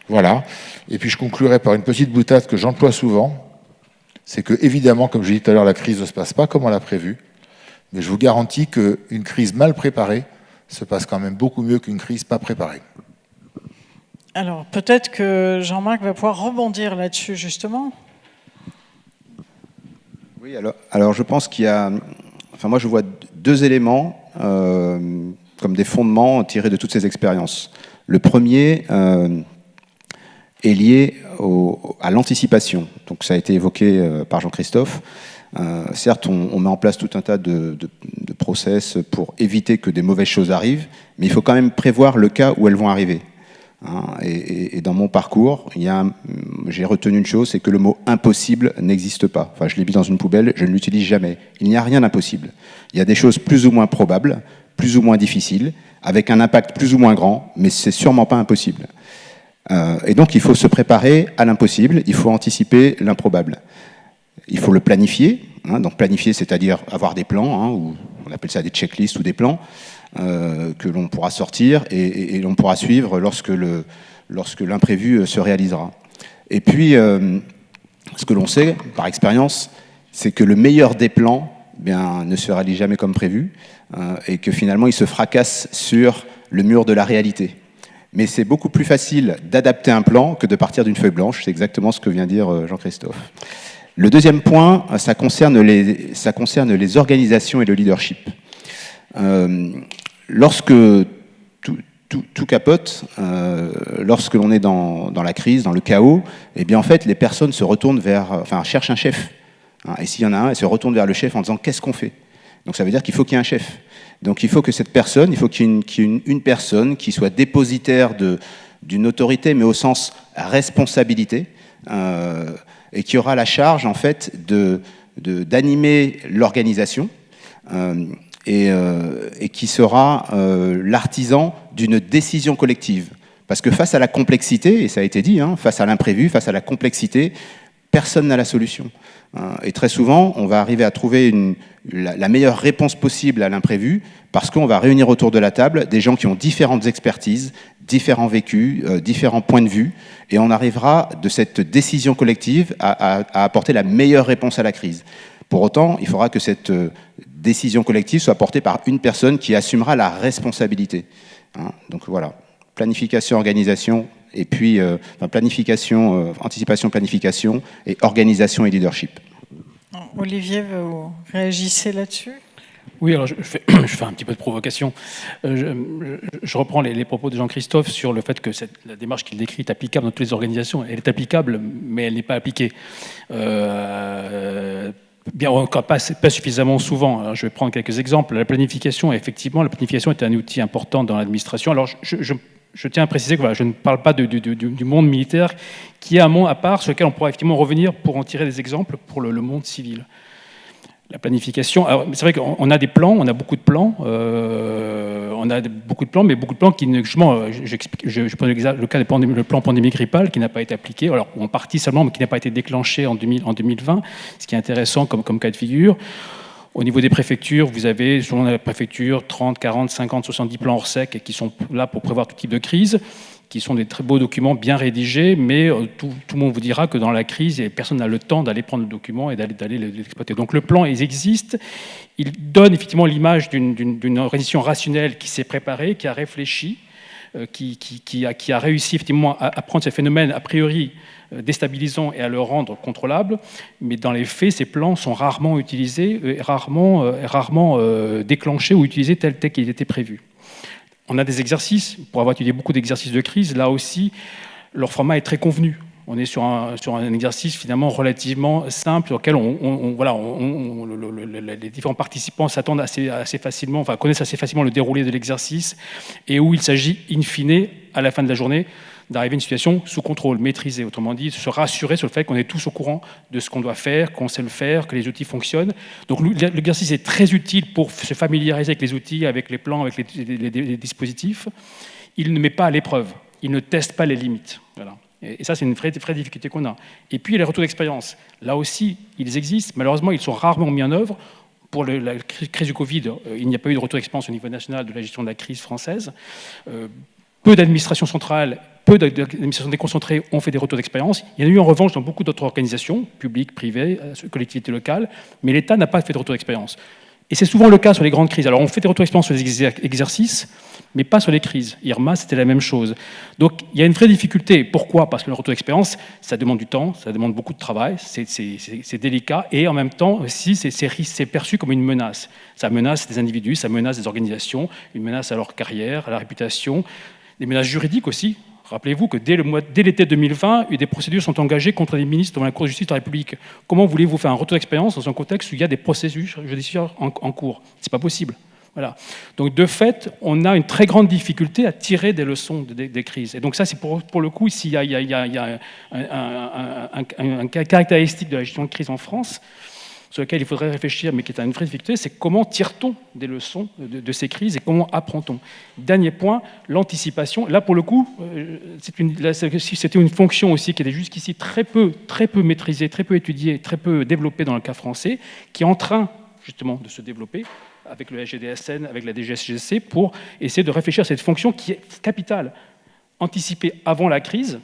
Voilà. Et puis je conclurai par une petite boutade que j'emploie souvent, c'est que évidemment, comme je l'ai dit tout à l'heure, la crise ne se passe pas comme on l'a prévu, mais je vous garantis qu'une crise mal préparée se passe quand même beaucoup mieux qu'une crise pas préparée. Alors, peut-être que Jean-Marc va pouvoir rebondir là-dessus, justement. Oui, alors je pense qu'il y a... Enfin, moi, je vois deux éléments comme des fondements tirés de toutes ces expériences. Le premier est lié à l'anticipation. Donc, ça a été évoqué par Jean-Christophe. Certes, on met en place tout un tas de process pour éviter que des mauvaises choses arrivent, mais il faut quand même prévoir le cas où elles vont arriver. Et dans mon parcours, j'ai retenu une chose, c'est que le mot « impossible » n'existe pas. Enfin, je l'ai mis dans une poubelle, je ne l'utilise jamais. Il n'y a rien d'impossible. Il y a des choses plus ou moins probables, plus ou moins difficiles, avec un impact plus ou moins grand, mais c'est sûrement pas impossible. Et donc, il faut se préparer à l'impossible, il faut anticiper l'improbable. Il faut le planifier. Donc, planifier, c'est-à-dire avoir des plans, ou on appelle ça des checklists ou des plans, que l'on pourra sortir et l'on pourra suivre lorsque l'imprévu se réalisera. Et puis, ce que l'on sait, par expérience, c'est que le meilleur des plans ne se réalise jamais comme prévu, et que finalement, il se fracasse sur le mur de la réalité. Mais c'est beaucoup plus facile d'adapter un plan que de partir d'une feuille blanche. C'est exactement ce que vient dire Jean-Christophe. Le deuxième point, ça concerne les organisations et le leadership. Lorsque tout capote, lorsque l'on est dans la crise, dans le chaos, eh bien en fait, les personnes se retournent cherchent un chef. Et s'il y en a un, elles se retournent vers le chef en disant « qu'est-ce qu'on fait ?» Donc ça veut dire qu'il faut qu'il y ait un chef. Donc il faut que cette personne, il faut qu'il y ait une personne qui soit dépositaire d'une autorité, mais au sens responsabilité, et qui aura la charge en fait d'animer l'organisation, et qui sera l'artisan d'une décision collective. Parce que face à la complexité, et ça a été dit, face à l'imprévu, face à la complexité, personne n'a la solution. Et très souvent, on va arriver à trouver la meilleure réponse possible à l'imprévu parce qu'on va réunir autour de la table des gens qui ont différentes expertises, différents vécus, différents points de vue, et on arrivera de cette décision collective à apporter la meilleure réponse à la crise. Pour autant, il faudra que cette décision collective soit portée par une personne qui assumera la responsabilité. Donc voilà, planification, organisation, et puis planification, anticipation, planification, et organisation et leadership. Olivier, vous réagissez là-dessus ? Oui, alors je fais un petit peu de provocation. Je reprends les propos de Jean-Christophe sur le fait que la démarche qu'il décrit est applicable dans toutes les organisations. Elle est applicable, mais elle n'est pas appliquée. Bien, encore pas suffisamment souvent. Alors, je vais prendre quelques exemples. La planification est un outil important dans l'administration. Alors, je tiens à préciser que je ne parle pas du monde militaire, qui est un monde à part sur lequel on pourra effectivement revenir pour en tirer des exemples pour le monde civil. La planification, alors c'est vrai qu'on a des plans, on a beaucoup de plans, mais beaucoup de plans qui, justement, je prends le cas du plan pandémie grippale qui n'a pas été appliqué, alors en partie seulement, mais qui n'a pas été déclenché en 2020, ce qui est intéressant comme cas de figure. Au niveau des préfectures, vous avez, selon la préfecture, 30, 40, 50, 70 plans hors sec qui sont là pour prévoir tout type de crise, qui sont des très beaux documents bien rédigés, mais tout le monde vous dira que dans la crise, personne n'a le temps d'aller prendre le document et d'aller l'exploiter. Donc le plan, il existe. Il donne effectivement l'image d'une organisation rationnelle qui s'est préparée, qui a réfléchi, qui a réussi effectivement à prendre ces phénomènes a priori déstabilisants et à le rendre contrôlable, mais dans les faits, ces plans sont rarement utilisés, rarement déclenchés ou utilisés tel qu'il était prévu. On a des exercices, pour avoir étudié beaucoup d'exercices de crise, là aussi, leur format est très convenu. On est sur un exercice finalement relativement simple, sur lequel les différents participants s'attendent assez facilement, connaissent assez facilement le déroulé de l'exercice, et où il s'agit, in fine, à la fin de la journée, d'arriver à une situation sous contrôle, maîtrisée. Autrement dit, se rassurer sur le fait qu'on est tous au courant de ce qu'on doit faire, qu'on sait le faire, que les outils fonctionnent. Donc l'exercice est très utile pour se familiariser avec les outils, avec les plans, avec les dispositifs. Il ne met pas à l'épreuve, il ne teste pas les limites. Voilà. Et ça, c'est une vraie difficulté qu'on a. Et puis, les retours d'expérience. Là aussi, ils existent. Malheureusement, ils sont rarement mis en œuvre. Pour la crise du Covid, il n'y a pas eu de retour d'expérience au niveau national de la gestion de la crise française. Peu d'administrations centrales, peu d'administrations déconcentrées ont fait des retours d'expérience. Il y en a eu en revanche dans beaucoup d'autres organisations, publiques, privées, collectivités locales, mais l'État n'a pas fait de retour d'expérience. Et c'est souvent le cas sur les grandes crises. Alors on fait des retours d'expérience sur les exercices, mais pas sur les crises. Irma, c'était la même chose. Donc il y a une vraie difficulté. Pourquoi ? Parce que le retour d'expérience, ça demande du temps, ça demande beaucoup de travail, c'est délicat, et en même temps aussi, c'est perçu comme une menace. Ça menace des individus, ça menace des organisations, une menace à leur carrière, à la réputation, des menaces juridiques aussi. Rappelez-vous que dès l'été 2020, des procédures sont engagées contre les ministres devant la Cour de justice de la République. Comment voulez-vous faire un retour d'expérience dans un contexte où il y a des procédures judiciaires en cours ? C'est pas possible. Voilà. Donc de fait, on a une très grande difficulté à tirer des leçons des crises. Et donc ça, c'est pour le coup, ici, il y a un caractéristique de la gestion de crise en France. sur lequel il faudrait réfléchir, mais qui est une vraie difficulté, c'est comment tire-t-on des leçons de ces crises et comment apprend-on. Dernier point, l'anticipation. Là, pour le coup, c'était une fonction aussi qui était jusqu'ici très peu maîtrisée, très peu étudiée, très peu développée dans le cas français, qui est en train justement de se développer avec le SGDSN, avec la DGSGC, pour essayer de réfléchir à cette fonction qui est capitale. Anticiper avant la crise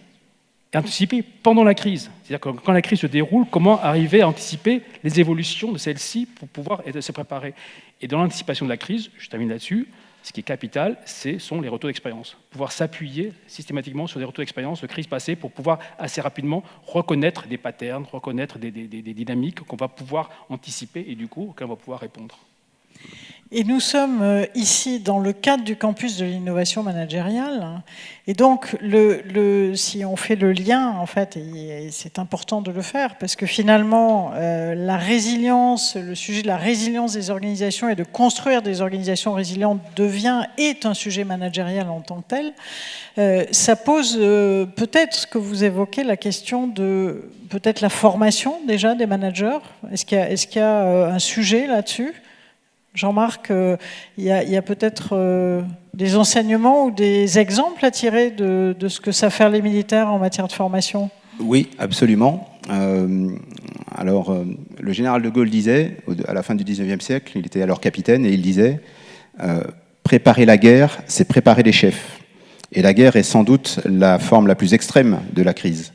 et anticiper pendant la crise. C'est-à-dire que quand la crise se déroule, comment arriver à anticiper les évolutions de celle-ci pour pouvoir se préparer. Et dans l'anticipation de la crise, je termine là-dessus, ce qui est capital, ce sont les retours d'expérience. Pouvoir s'appuyer systématiquement sur des retours d'expérience de crise passée pour pouvoir assez rapidement reconnaître des patterns, reconnaître des dynamiques qu'on va pouvoir anticiper et du coup, auxquelles on va pouvoir répondre. Et nous sommes ici dans le cadre du campus de l'innovation managériale. Et donc, si on fait le lien, en fait, et c'est important de le faire, parce que finalement, la résilience, le sujet de la résilience des organisations et de construire des organisations résilientes est un sujet managérial en tant que tel. Ça pose peut-être ce que vous évoquez, la question de peut-être la formation déjà des managers. Est-ce qu'il y a un sujet là-dessus ? Jean-Marc, il y a peut-être des enseignements ou des exemples à tirer de ce que savent faire les militaires en matière de formation ? Oui, absolument. Alors, le général de Gaulle disait, à la fin du 19e siècle, il était alors capitaine, et il disait « Préparer la guerre, c'est préparer les chefs ». Et la guerre est sans doute la forme la plus extrême de la crise.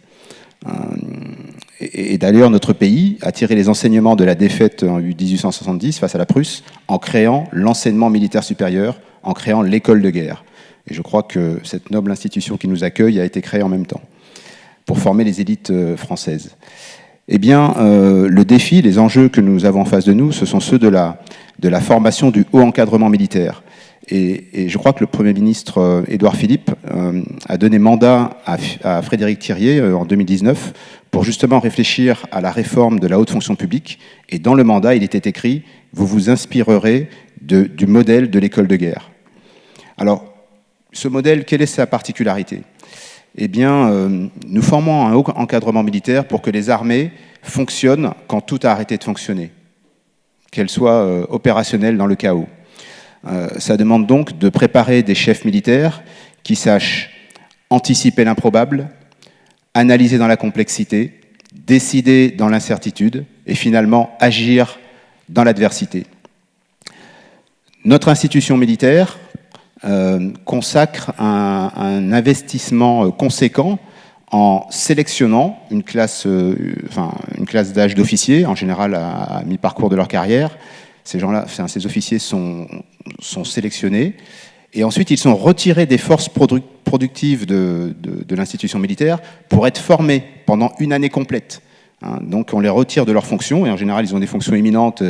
Et d'ailleurs, notre pays a tiré les enseignements de la défaite en 1870 face à la Prusse en créant l'enseignement militaire supérieur, en créant l'école de guerre. Et je crois que cette noble institution qui nous accueille a été créée en même temps pour former les élites françaises. Eh bien, le défi, les enjeux que nous avons en face de nous, ce sont ceux de la formation du haut encadrement militaire. Et je crois que le Premier ministre Édouard Philippe a donné mandat à Frédéric Thirier en 2019 pour justement réfléchir à la réforme de la haute fonction publique. Et dans le mandat, il était écrit « Vous vous inspirerez du modèle de l'école de guerre ». Alors, ce modèle, quelle est sa particularité ? Eh bien, nous formons un haut encadrement militaire pour que les armées fonctionnent quand tout a arrêté de fonctionner, qu'elles soient opérationnelles dans le chaos. Ça demande donc de préparer des chefs militaires qui sachent anticiper l'improbable, analyser dans la complexité, décider dans l'incertitude et finalement agir dans l'adversité. Notre institution militaire consacre un investissement conséquent en sélectionnant une classe d'âge d'officiers, en général à mi-parcours de leur carrière. Ces gens-là, ces officiers sont sélectionnés et ensuite ils sont retirés des forces productives de l'institution militaire pour être formés pendant une année complète. Donc on les retire de leurs fonctions et en général ils ont des fonctions éminentes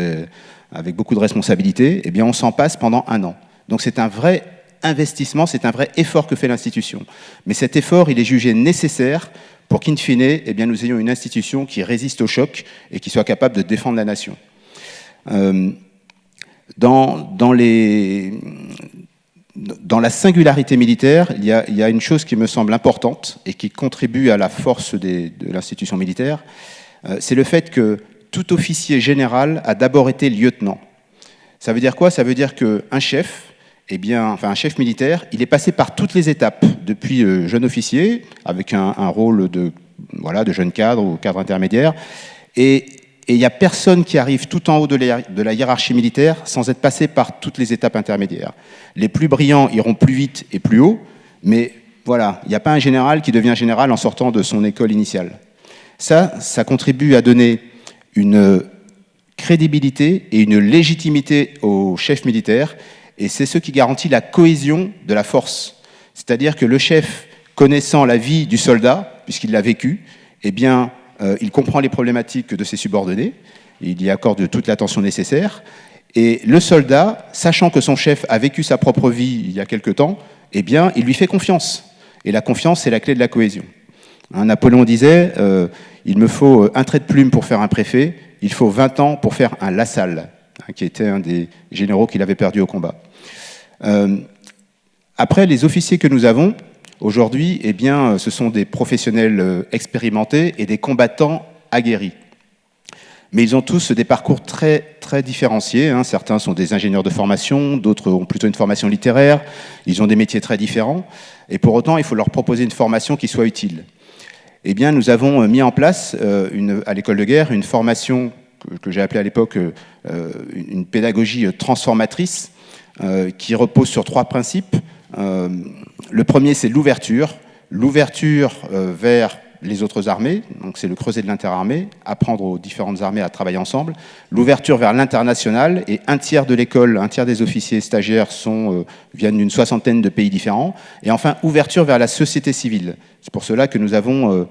avec beaucoup de responsabilités. Et bien on s'en passe pendant un an. Donc c'est un vrai investissement, c'est un vrai effort que fait l'institution. Mais cet effort, il est jugé nécessaire pour qu'in fine, eh bien, nous ayons une institution qui résiste au choc et qui soit capable de défendre la nation. Dans la singularité militaire, il y a une chose qui me semble importante et qui contribue à la force de l'institution militaire, c'est le fait que tout officier général a d'abord été lieutenant. Ça veut dire quoi ? Ça veut dire qu'un chef, un chef militaire, il est passé par toutes les étapes, depuis jeune officier, avec un rôle de jeune cadre ou cadre intermédiaire, et il n'y a personne qui arrive tout en haut de la hiérarchie militaire sans être passé par toutes les étapes intermédiaires. Les plus brillants iront plus vite et plus haut, mais voilà, il n'y a pas un général qui devient général en sortant de son école initiale. Ça contribue à donner une crédibilité et une légitimité aux chefs militaires, et c'est ce qui garantit la cohésion de la force. C'est-à-dire que le chef, connaissant la vie du soldat, puisqu'il l'a vécu, eh bien, il comprend les problématiques de ses subordonnés, il y accorde toute l'attention nécessaire, et le soldat, sachant que son chef a vécu sa propre vie il y a quelque temps, eh bien, il lui fait confiance. Et la confiance, c'est la clé de la cohésion. Napoléon disait « Il me faut un trait de plume pour faire un préfet, il faut 20 ans pour faire un Lassalle », qui était un des généraux qu'il avait perdu au combat. Après, les officiers que nous avons aujourd'hui, eh bien, ce sont des professionnels expérimentés et des combattants aguerris. mais ils ont tous des parcours très, très différenciés. Hein. Certains sont des ingénieurs de formation, d'autres ont plutôt une formation littéraire, ils ont des métiers très différents, et pour autant, il faut leur proposer une formation qui soit utile. Eh bien, nous avons mis en place, à l'école de guerre, une formation que j'ai appelée à l'époque une pédagogie transformatrice, qui repose sur 3 principes. Le premier, c'est l'ouverture vers les autres armées, donc c'est le creuset de l'interarmée, apprendre aux différentes armées à travailler ensemble. L'ouverture vers l'international, et un tiers de l'école, un tiers des officiers stagiaires viennent d'une 60aine de pays différents. Et enfin, ouverture vers la société civile. C'est pour cela que nous avons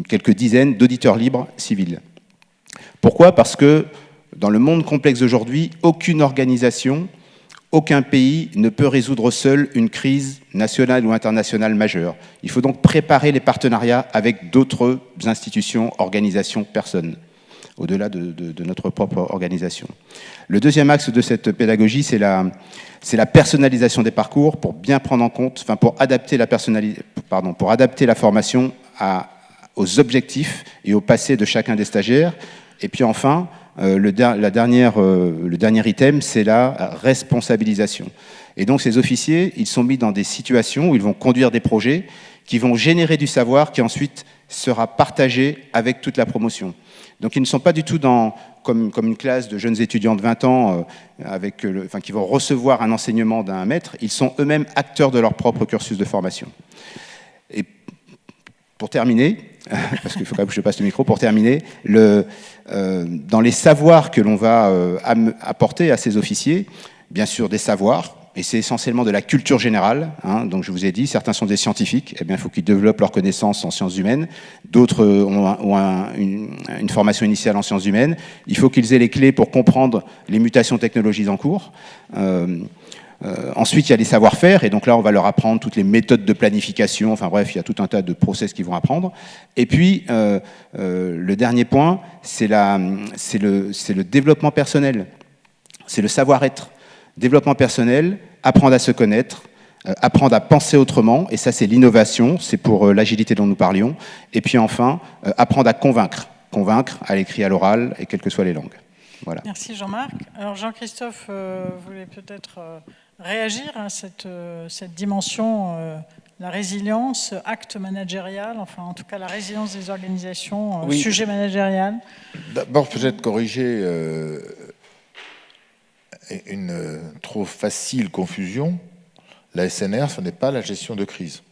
quelques dizaines d'auditeurs libres civils. Pourquoi ? Parce que dans le monde complexe d'aujourd'hui, aucune organisation, aucun pays ne peut résoudre seul une crise nationale ou internationale majeure. Il faut donc préparer les partenariats avec d'autres institutions, organisations, personnes, au-delà de notre propre organisation. Le deuxième axe de cette pédagogie, c'est la personnalisation des parcours pour bien prendre en compte, pour adapter la formation aux objectifs et au passé de chacun des stagiaires. Et puis enfin, le dernier item, c'est la responsabilisation. Et donc ces officiers, ils sont mis dans des situations où ils vont conduire des projets qui vont générer du savoir qui ensuite sera partagé avec toute la promotion. Donc ils ne sont pas du tout comme une classe de jeunes étudiants de 20 ans qui vont recevoir un enseignement d'un maître. Ils sont eux-mêmes acteurs de leur propre cursus de formation. Et pour terminer, parce qu'il faut quand même que je passe le micro, pour terminer, dans les savoirs que l'on va apporter à ces officiers, bien sûr des savoirs, et c'est essentiellement de la culture générale. Hein, donc je vous ai dit, certains sont des scientifiques, eh bien, il faut qu'ils développent leurs connaissances en sciences humaines, d'autres ont une formation initiale en sciences humaines, il faut qu'ils aient les clés pour comprendre les mutations technologiques en cours. Ensuite, il y a les savoir-faire, et donc là, on va leur apprendre toutes les méthodes de planification, enfin bref, il y a tout un tas de process qu'ils vont apprendre. Et puis, le dernier point, c'est le développement personnel, c'est le savoir-être. Développement personnel, apprendre à se connaître, apprendre à penser autrement, et ça, c'est l'innovation, c'est pour l'agilité dont nous parlions. Et puis enfin, apprendre à convaincre à l'écrit, à l'oral, et quelles que soient les langues. Voilà. Merci Jean-Marc. Alors Jean-Christophe voulait peut-être réagir à cette dimension, la résilience, acte managérial, enfin en tout cas la résilience des organisations, oui. Sujet managérial. D'abord peut-être corriger une trop facile confusion. La SNR, ce n'est pas la gestion de crise.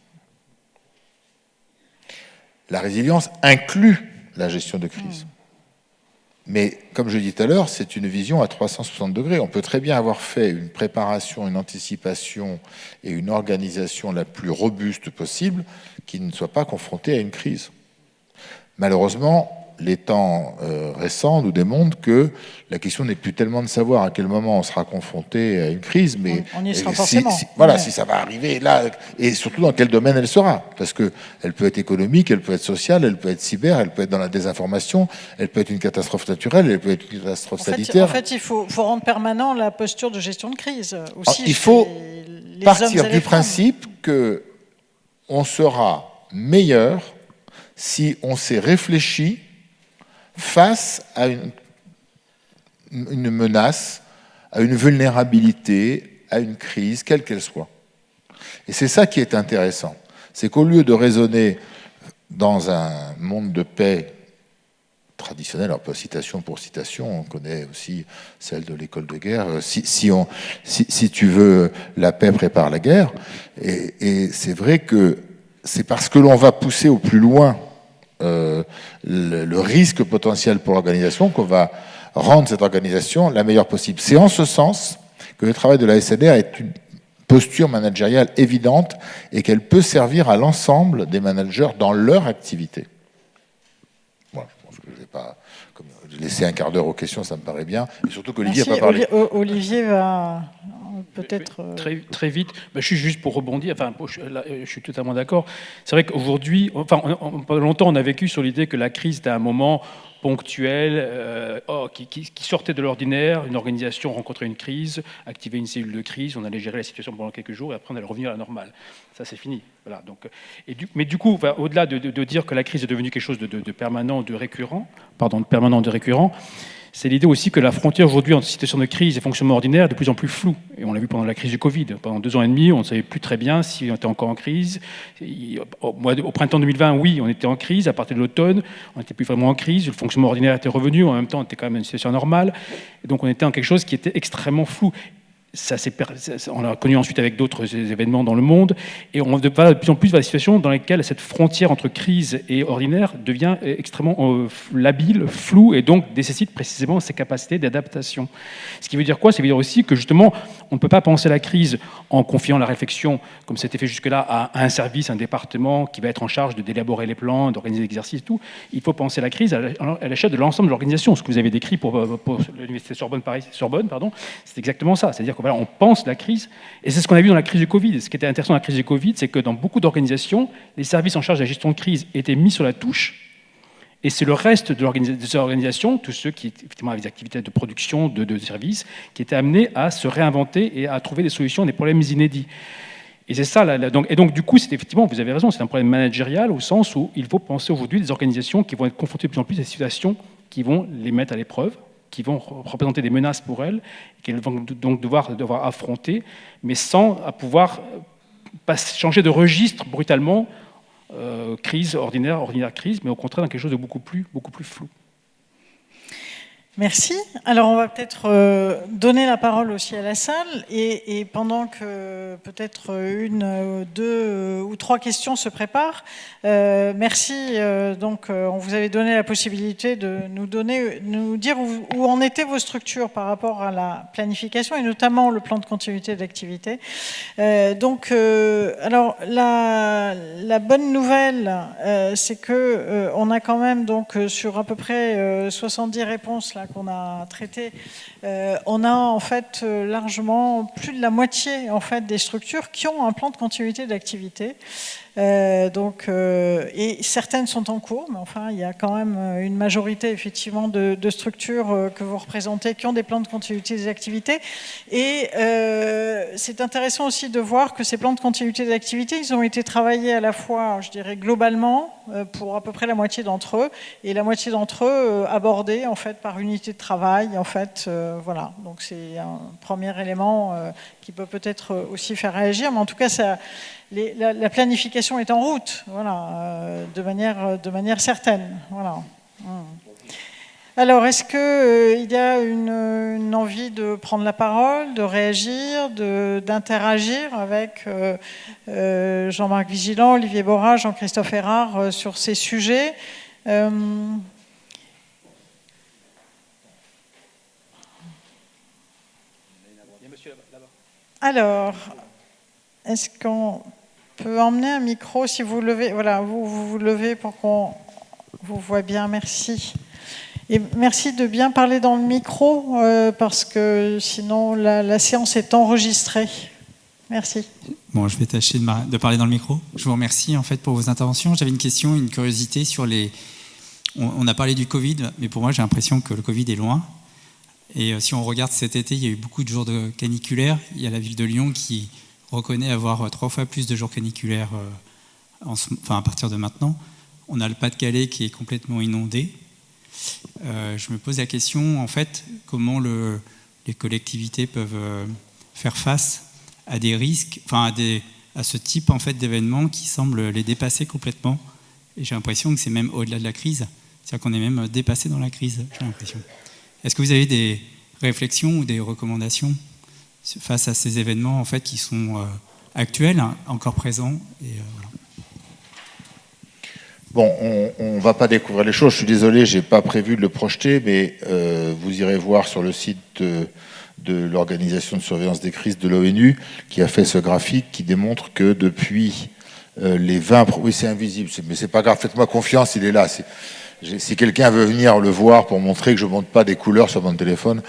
La résilience inclut la gestion de crise. Mais, comme je l'ai dit tout à l'heure, c'est une vision à 360 degrés. On peut très bien avoir fait une préparation, une anticipation et une organisation la plus robuste possible qui ne soit pas confrontée à une crise. Malheureusement, les temps récents nous démontrent que la question n'est plus tellement de savoir à quel moment on sera confronté à une crise, mais on y sera forcément. Si ça va arriver là, et surtout dans quel domaine elle sera, parce qu'elle peut être économique, elle peut être sociale, elle peut être cyber, elle peut être dans la désinformation, elle peut être une catastrophe naturelle, elle peut être une catastrophe sanitaire. En fait, il faut rendre permanent la posture de gestion de crise. Aussi, il faut partir du principe qu'on sera meilleur si on s'est réfléchi face à une menace, à une vulnérabilité, à une crise, quelle qu'elle soit. Et c'est ça qui est intéressant. C'est qu'au lieu de raisonner dans un monde de paix traditionnel, alors pas citation pour citation, on connaît aussi celle de l'école de guerre, si tu veux, la paix prépare la guerre, et c'est vrai que c'est parce que l'on va pousser au plus loin le risque potentiel pour l'organisation qu'on va rendre cette organisation la meilleure possible. C'est en ce sens que le travail de la SNR est une posture managériale évidente et qu'elle peut servir à l'ensemble des managers dans leur activité. Voilà, je pense que je ne vais pas laisser un quart d'heure aux questions, ça me paraît bien. Et surtout qu'Olivier n'a pas parlé. Olivier va peut-être. Très vite. Je suis juste pour rebondir. Enfin, je suis totalement d'accord. C'est vrai qu'aujourd'hui, pendant longtemps, on a vécu sur l'idée que la crise était un moment ponctuel, qui sortait de l'ordinaire. Une organisation rencontrait une crise, activait une cellule de crise, on allait gérer la situation pendant quelques jours et après on allait revenir à la normale. Ça, c'est fini. Voilà. Donc, mais du coup, au-delà de dire que la crise est devenue quelque chose de permanent, de récurrent, c'est l'idée aussi que la frontière aujourd'hui entre situation de crise et fonctionnement ordinaire est de plus en plus floue. Et on l'a vu pendant la crise du Covid. Pendant 2 ans et demi, on ne savait plus très bien si on était encore en crise. Au printemps 2020, oui, on était en crise. À partir de l'automne, on n'était plus vraiment en crise. Le fonctionnement ordinaire était revenu. En même temps, on était quand même dans une situation normale. Et donc, on était en quelque chose qui était extrêmement flou. On l'a connu ensuite avec d'autres événements dans le monde, et on va de plus en plus vers des situations dans lesquelles cette frontière entre crise et ordinaire devient extrêmement labile, floue, et donc nécessite précisément ces capacités d'adaptation. Ce qui veut dire quoi? Ça veut dire aussi que justement, on ne peut pas penser la crise en confiant la réflexion, comme c'était fait jusque-là, à un service, un département qui va être en charge d'élaborer les plans, d'organiser l'exercice et tout. Il faut penser la crise à l'échelle de l'ensemble de l'organisation. Ce que vous avez décrit pour l'université Sorbonne, c'est exactement ça. C'est-à-dire on pense la crise, et c'est ce qu'on a vu dans la crise du Covid. Ce qui était intéressant dans la crise du Covid, c'est que dans beaucoup d'organisations, les services en charge de la gestion de crise étaient mis sur la touche, et c'est le reste de ces organisations, tous ceux qui effectivement avaient des activités de production, de services, qui étaient amenés à se réinventer et à trouver des solutions à des problèmes inédits. Et c'est ça, donc du coup, c'est effectivement, vous avez raison, c'est un problème managérial au sens où il faut penser aujourd'hui des organisations qui vont être confrontées de plus en plus à des situations qui vont les mettre à l'épreuve, qui vont représenter des menaces pour elles, qu'elles vont donc devoir affronter, mais sans pouvoir changer de registre brutalement, crise ordinaire crise, mais au contraire dans quelque chose de beaucoup plus flou. Merci. Alors, on va peut-être donner la parole aussi à la salle, et pendant que peut-être 1, 2 ou 3 questions se préparent, merci. Donc, on vous avait donné la possibilité de nous dire où en étaient vos structures par rapport à la planification, et notamment le plan de continuité d'activité. Alors, la bonne nouvelle, c'est que on a quand même, donc, sur à peu près 70 réponses là, qu'on a traité, on a en fait largement plus de la moitié en fait des structures qui ont un plan de continuité d'activité. Et certaines sont en cours, mais enfin il y a quand même une majorité effectivement de structures que vous représentez qui ont des plans de continuité des activités. Et c'est intéressant aussi de voir que ces plans de continuité d'activité, ils ont été travaillés à la fois, je dirais globalement, pour à peu près la moitié d'entre eux, et la moitié d'entre eux abordés en fait par unité de travail. En fait, voilà. Donc c'est un premier élément qui peut peut-être aussi faire réagir, mais en tout cas la planification est en route, voilà, de manière certaine. Voilà. Alors, est-ce qu'il y a une envie de prendre la parole, de réagir, d'interagir avec Jean-Marc Vigilant, Olivier Borra, Jean-Christophe Erard sur ces sujets? Alors, est-ce qu'on peut emmener un micro si vous levez? Voilà, vous levez pour qu'on vous voit bien. Merci. Et merci de bien parler dans le micro, parce que sinon la séance est enregistrée. Merci. Bon, je vais tâcher de parler dans le micro. Je vous remercie en fait pour vos interventions. J'avais une question, une curiosité sur les... On a parlé du Covid, mais pour moi j'ai l'impression que le Covid est loin. Et si on regarde cet été, il y a eu beaucoup de jours de caniculaires. Il y a la ville de Lyon qui reconnaît avoir 3 fois plus de jours caniculaires à partir de maintenant. On a le Pas-de-Calais qui est complètement inondé. Je me pose la question, en fait, comment les collectivités peuvent faire face à des risques, à ce type en fait, d'événements qui semblent les dépasser complètement. Et j'ai l'impression que c'est même au-delà de la crise. C'est-à-dire qu'on est même dépassé dans la crise, j'ai l'impression. Est-ce que vous avez des réflexions ou des recommandations face à ces événements en fait, qui sont actuels, encore présents et, voilà. Bon, on ne va pas découvrir les choses. Je suis désolé, je n'ai pas prévu de le projeter, mais vous irez voir sur le site de l'Organisation de surveillance des crises de l'ONU qui a fait ce graphique qui démontre que depuis les 20... Oui, c'est invisible, mais c'est pas grave, faites-moi confiance, il est là. Si quelqu'un veut venir le voir pour montrer que je ne montre pas des couleurs sur mon téléphone,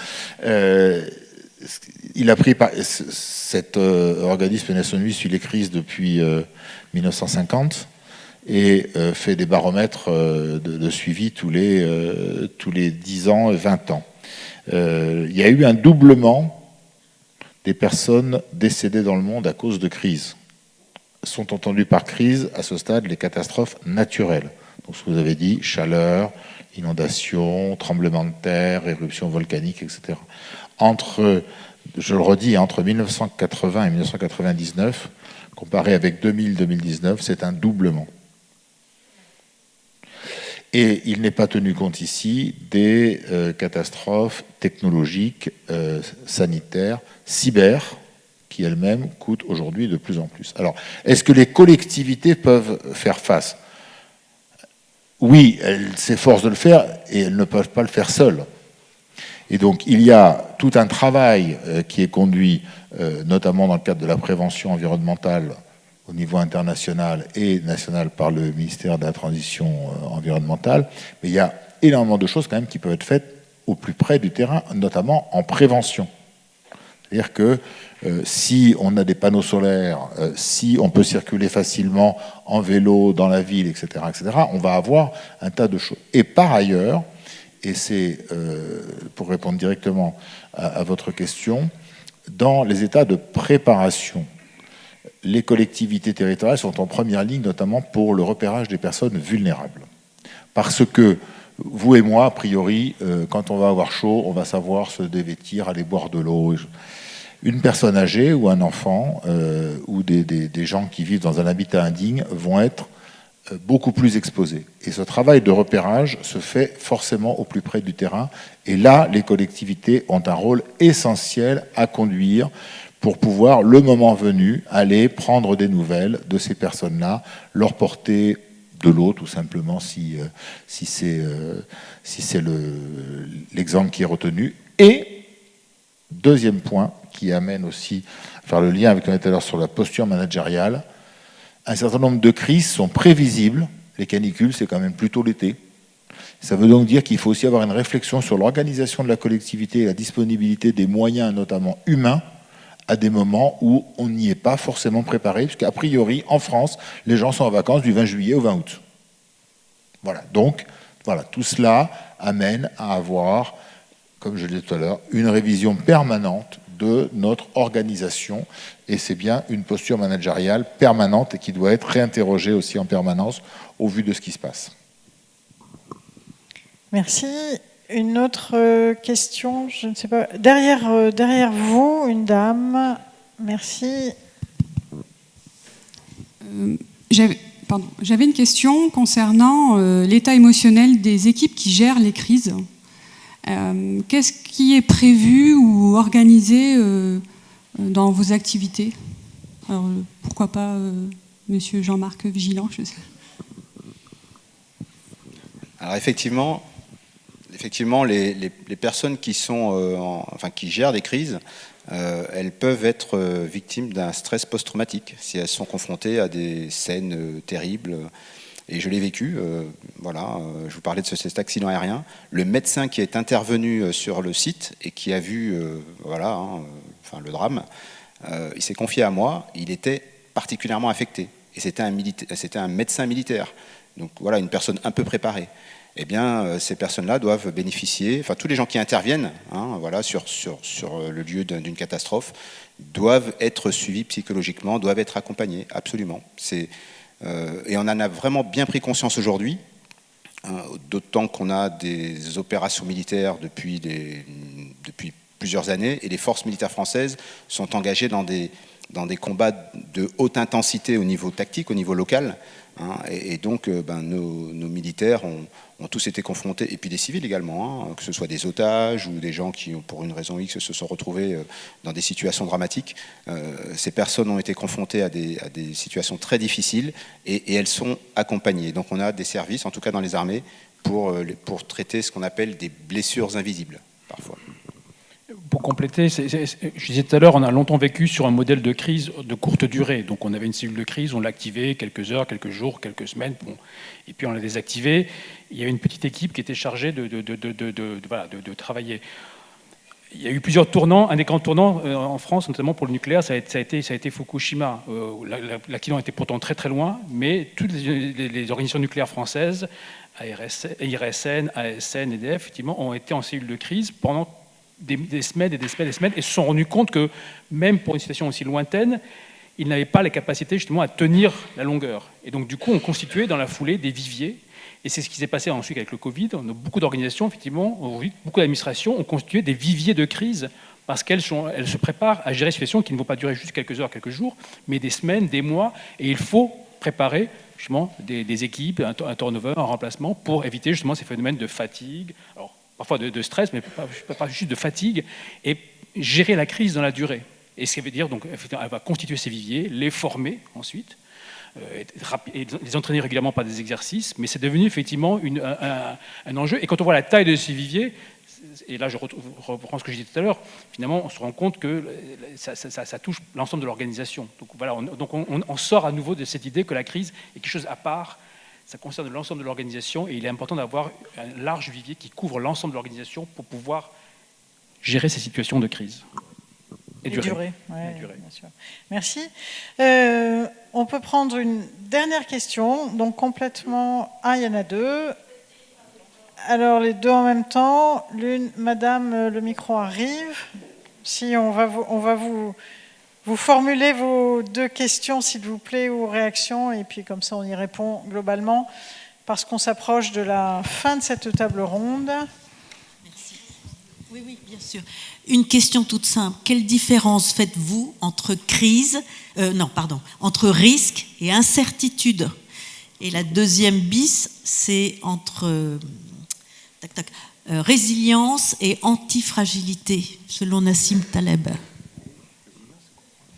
il a pris cet organisme des Nations Unies suit les crises depuis 1950 et fait des baromètres de suivi tous les 10 ans et 20 ans. Il y a eu un doublement des personnes décédées dans le monde à cause de crises. Sont entendues par crise, à ce stade, les catastrophes naturelles. Donc, ce que vous avez dit, chaleur, inondations, tremblements de terre, éruptions volcaniques, etc. Je le redis, entre 1980 et 1999, comparé avec 2000-2019, c'est un doublement. Et il n'est pas tenu compte ici des catastrophes technologiques, sanitaires, cyber, qui elles-mêmes coûtent aujourd'hui de plus en plus. Alors, est-ce que les collectivités peuvent faire face ? Oui, elles s'efforcent de le faire et elles ne peuvent pas le faire seules. Et donc, il y a tout un travail qui est conduit, notamment dans le cadre de la prévention environnementale au niveau international et national par le ministère de la Transition environnementale. Mais il y a énormément de choses quand même qui peuvent être faites au plus près du terrain, notamment en prévention. C'est-à-dire que si on a des panneaux solaires, si on peut circuler facilement en vélo dans la ville, etc., on va avoir un tas de choses. Et par ailleurs, et c'est pour répondre directement à votre question, dans les états de préparation, les collectivités territoriales sont en première ligne, notamment pour le repérage des personnes vulnérables. Parce que vous et moi, a priori, quand on va avoir chaud, on va savoir se dévêtir, aller boire de l'eau. Une personne âgée ou un enfant ou des gens qui vivent dans un habitat indigne vont être beaucoup plus exposés. Et ce travail de repérage se fait forcément au plus près du terrain. Et là, les collectivités ont un rôle essentiel à conduire pour pouvoir, le moment venu, aller prendre des nouvelles de ces personnes-là, leur porter de l'eau, tout simplement, si c'est l'exemple qui est retenu. Et, deuxième point, qui amène aussi à faire le lien avec ce qu'on a dit tout à l'heure sur la posture managériale, un certain nombre de crises sont prévisibles. Les canicules, c'est quand même plutôt l'été. Ça veut donc dire qu'il faut aussi avoir une réflexion sur l'organisation de la collectivité et la disponibilité des moyens, notamment humains, à des moments où on n'y est pas forcément préparé, puisqu'à priori, en France, les gens sont en vacances du 20 juillet au 20 août. Voilà, donc, voilà, tout cela amène à avoir, comme je l'ai dit tout à l'heure, une révision permanente de notre organisation, et c'est bien une posture managériale permanente et qui doit être réinterrogée aussi en permanence au vu de ce qui se passe. Merci. Une autre question, je ne sais pas. Derrière vous, une dame. Merci. J'avais une question concernant l'état émotionnel des équipes qui gèrent les crises. Qu'est-ce qui est prévu ou organisé dans vos activités? Alors, pourquoi pas Monsieur Jean-Marc Vigilant, je sais. Alors effectivement, les personnes qui qui gèrent des crises, elles peuvent être victimes d'un stress post-traumatique si elles sont confrontées à des scènes terribles. Et je l'ai vécu. Je vous parlais de cet accident aérien. Le médecin qui est intervenu sur le site et qui a vu le drame, il s'est confié à moi. Il était particulièrement affecté. Et c'était un médecin militaire. Donc voilà, une personne un peu préparée. Eh bien, ces personnes-là doivent bénéficier, tous les gens qui interviennent sur le lieu d'une catastrophe doivent être suivis psychologiquement, doivent être accompagnés, absolument. Et on en a vraiment bien pris conscience aujourd'hui, d'autant qu'on a des opérations militaires depuis plusieurs années, et les forces militaires françaises sont engagées dans des combats de haute intensité au niveau tactique, au niveau local. Et donc, nos militaires ont tous été confrontés, et puis des civils également, que ce soit des otages ou des gens qui, pour une raison X, se sont retrouvés dans des situations dramatiques. Ces personnes ont été confrontées à des situations très difficiles, et elles sont accompagnées. Donc on a des services, en tout cas dans les armées, pour traiter ce qu'on appelle des blessures invisibles, parfois. Pour compléter, je disais tout à l'heure, on a longtemps vécu sur un modèle de crise de courte durée. Donc on avait une cellule de crise, on l'activait quelques heures, quelques jours, quelques semaines, et puis on l'a désactivée. Il y avait une petite équipe qui était chargée de travailler. il y a eu plusieurs tournants. Un des grands tournants en France, notamment pour le nucléaire, ça a été Fukushima. L'accident était pourtant très très loin, mais toutes les organisations nucléaires françaises, IRSN, ASN, EDF, effectivement, ont été en cellule de crise pendant des semaines et des semaines et des semaines, et se sont rendus compte que même pour une situation aussi lointaine, ils n'avaient pas les capacités justement à tenir la longueur. Et donc du coup, on constituait dans la foulée des viviers. Et c'est ce qui s'est passé ensuite avec le Covid. On a beaucoup d'organisations, effectivement, beaucoup d'administrations ont constitué des viviers de crise parce qu'elles se préparent à gérer des situations qui ne vont pas durer juste quelques heures, quelques jours, mais des semaines, des mois. Et il faut préparer justement des équipes, un turnover, un remplacement pour éviter justement ces phénomènes de fatigue, alors parfois de stress, mais pas juste de fatigue, et gérer la crise dans la durée. Et ce qui veut dire, donc, elle va constituer ces viviers, les former ensuite, et les entraîner régulièrement par des exercices, mais c'est devenu effectivement un enjeu. Et quand on voit la taille de ces viviers, et là je reprends ce que j'ai dit tout à l'heure, finalement on se rend compte que ça touche l'ensemble de l'organisation. Donc voilà, on sort à nouveau de cette idée que la crise est quelque chose à part, ça concerne l'ensemble de l'organisation, et il est important d'avoir un large vivier qui couvre l'ensemble de l'organisation pour pouvoir gérer ces situations de crise. Et durer. Ouais, bien sûr. Merci. On peut prendre une dernière question, donc complètement... Ah, il y en a deux. Alors, les deux en même temps. L'une, madame, le micro arrive. Si on va vous formuler vos deux questions, s'il vous plaît, ou réactions, et puis comme ça, on y répond globalement, parce qu'on s'approche de la fin de cette table ronde. Oui, bien sûr. Une question toute simple. Quelle différence faites-vous entre entre risque et incertitude? Et la deuxième bis, c'est entre résilience et antifragilité, selon Nassim Taleb.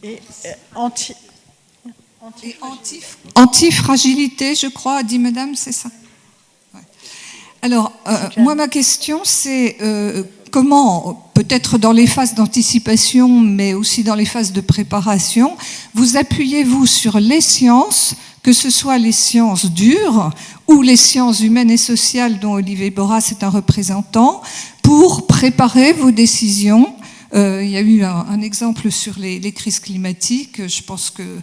Et antifragilité, je crois, a dit madame, c'est ça? Ouais. Alors, moi, ma question, c'est comment, peut-être dans les phases d'anticipation, mais aussi dans les phases de préparation, vous appuyez-vous sur les sciences, que ce soit les sciences dures ou les sciences humaines et sociales dont Olivier Boras est un représentant, pour préparer vos décisions? Il y a eu un exemple sur les crises climatiques, je pense que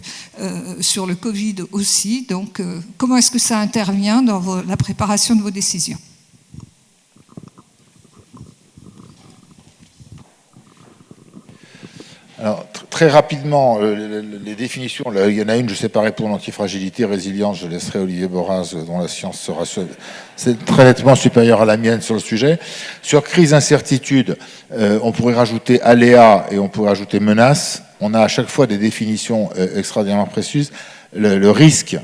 sur le Covid aussi. Donc, comment est-ce que ça intervient dans la préparation de vos décisions? Alors, très rapidement, les définitions, il y en a une, je ne sais pas répondre, antifragilité, résilience, je laisserai Olivier Boras, dont la science sera c'est très nettement supérieure à la mienne sur le sujet. Sur crise, incertitude, on pourrait rajouter aléa et on pourrait rajouter menace. On a à chaque fois des définitions extraordinairement précises. Le risque,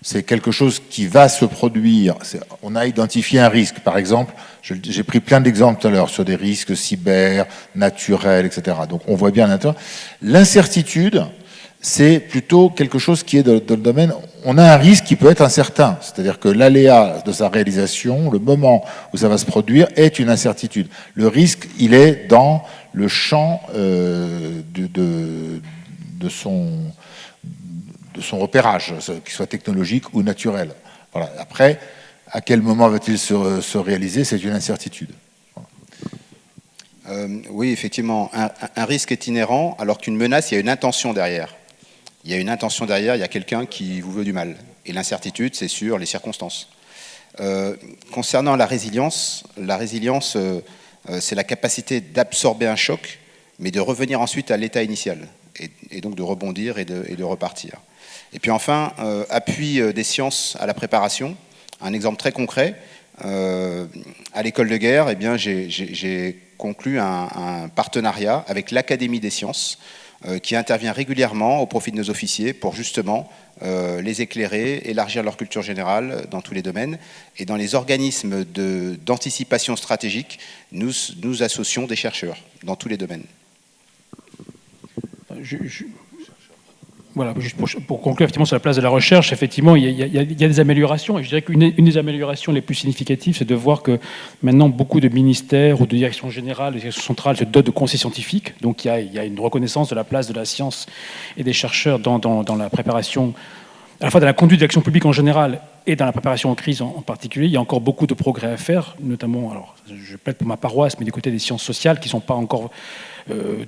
c'est quelque chose qui va se produire. On a identifié un risque, par exemple. J'ai pris plein d'exemples tout à l'heure sur des risques cyber, naturels, etc. Donc on voit bien à l'intérieur. L'incertitude, c'est plutôt quelque chose qui est dans le domaine... On a un risque qui peut être incertain. C'est-à-dire que l'aléa de sa réalisation, le moment où ça va se produire, est une incertitude. Le risque, il est dans le champ de son repérage, qu'il soit technologique ou naturel. Voilà. Après, à quel moment va-t-il se réaliser? C'est une incertitude. Voilà. Oui, effectivement, un risque est inhérent, alors qu'une menace, il y a une intention derrière. Il y a une intention derrière, il y a quelqu'un qui vous veut du mal. Et l'incertitude, c'est sur les circonstances. Concernant la résilience, c'est la capacité d'absorber un choc, mais de revenir ensuite à l'état initial, et donc de rebondir et de repartir. Et puis enfin, appui des sciences à la préparation. Un exemple très concret, à l'école de guerre, eh bien, j'ai conclu un partenariat avec l'Académie des sciences qui intervient régulièrement au profit de nos officiers pour justement les éclairer, élargir leur culture générale dans tous les domaines. Et dans les organismes d'anticipation stratégique, nous associons des chercheurs dans tous les domaines. Voilà, juste pour conclure effectivement sur la place de la recherche, effectivement, il y a des améliorations. Et je dirais qu'une des améliorations les plus significatives, c'est de voir que maintenant, beaucoup de ministères ou de directions générales, de directions centrales se dotent de conseils scientifiques. Donc, il y a une reconnaissance de la place de la science et des chercheurs dans la préparation à la fois dans la conduite de l'action publique en général et dans la préparation aux crises en particulier, il y a encore beaucoup de progrès à faire, notamment, alors je plaide pour ma paroisse, mais du côté des sciences sociales qui ne sont pas encore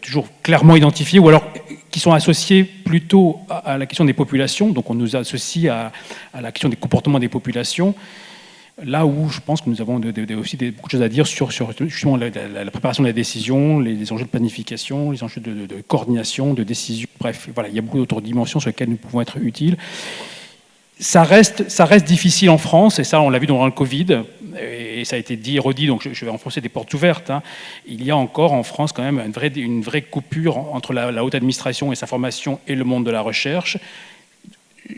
toujours clairement identifiées, ou alors qui sont associées plutôt à la question des populations, donc on nous associe à la question des comportements des populations, là où je pense que nous avons aussi beaucoup de choses à dire sur justement la préparation de la décision, les enjeux de planification, les enjeux de coordination, de décision, bref, voilà, il y a beaucoup d'autres dimensions sur lesquelles nous pouvons être utiles. Ça reste difficile en France, et ça on l'a vu durant le Covid, et ça a été dit et redit, donc je vais enfoncer des portes ouvertes. Hein. Il y a encore en France quand même une vraie coupure entre la haute administration et sa formation et le monde de la recherche.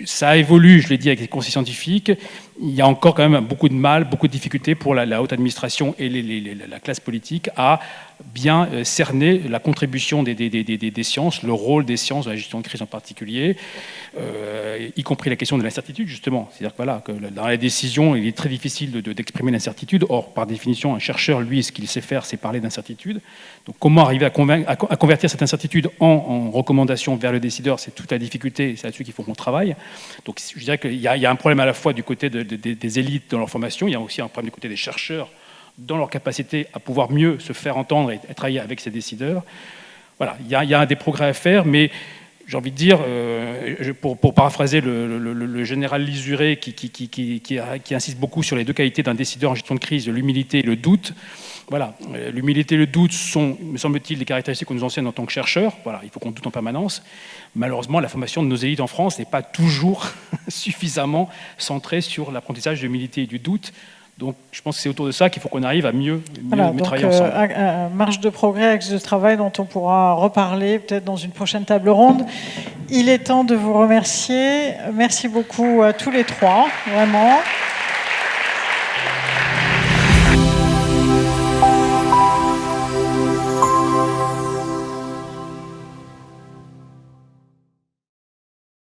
Ça évolue, je l'ai dit, avec les conseils scientifiques. Il y a encore quand même beaucoup de mal, beaucoup de difficultés pour la haute administration et la classe politique à bien cerner la contribution des sciences, le rôle des sciences dans la gestion de crise en particulier, y compris la question de l'incertitude, justement. C'est-à-dire que, voilà, que dans les décisions, il est très difficile d'exprimer l'incertitude. Or, par définition, un chercheur, lui, ce qu'il sait faire, c'est parler d'incertitude. Donc, comment arriver à convertir cette incertitude en recommandation vers le décideur, c'est toute la difficulté, c'est là-dessus qu'il faut qu'on travaille. Donc, je dirais qu'il y a un problème à la fois du côté des élites dans leur formation, il y a aussi un problème du côté des chercheurs dans leur capacité à pouvoir mieux se faire entendre et travailler avec ces décideurs. Voilà, il y a des progrès à faire, mais j'ai envie de dire, pour paraphraser le général Lisuré qui insiste beaucoup sur les deux qualités d'un décideur en gestion de crise, l'humilité et le doute. Voilà, l'humilité et le doute sont, me semble-t-il, des caractéristiques qu'on nous enseigne en tant que chercheurs. Voilà, il faut qu'on doute en permanence. Malheureusement, la formation de nos élites en France n'est pas toujours suffisamment centrée sur l'apprentissage de l'humilité et du doute. Donc, je pense que c'est autour de ça qu'il faut qu'on arrive à mieux travailler ensemble. Marge de progrès, axe de travail dont on pourra reparler peut-être dans une prochaine table ronde. Il est temps de vous remercier. Merci beaucoup à tous les trois, vraiment.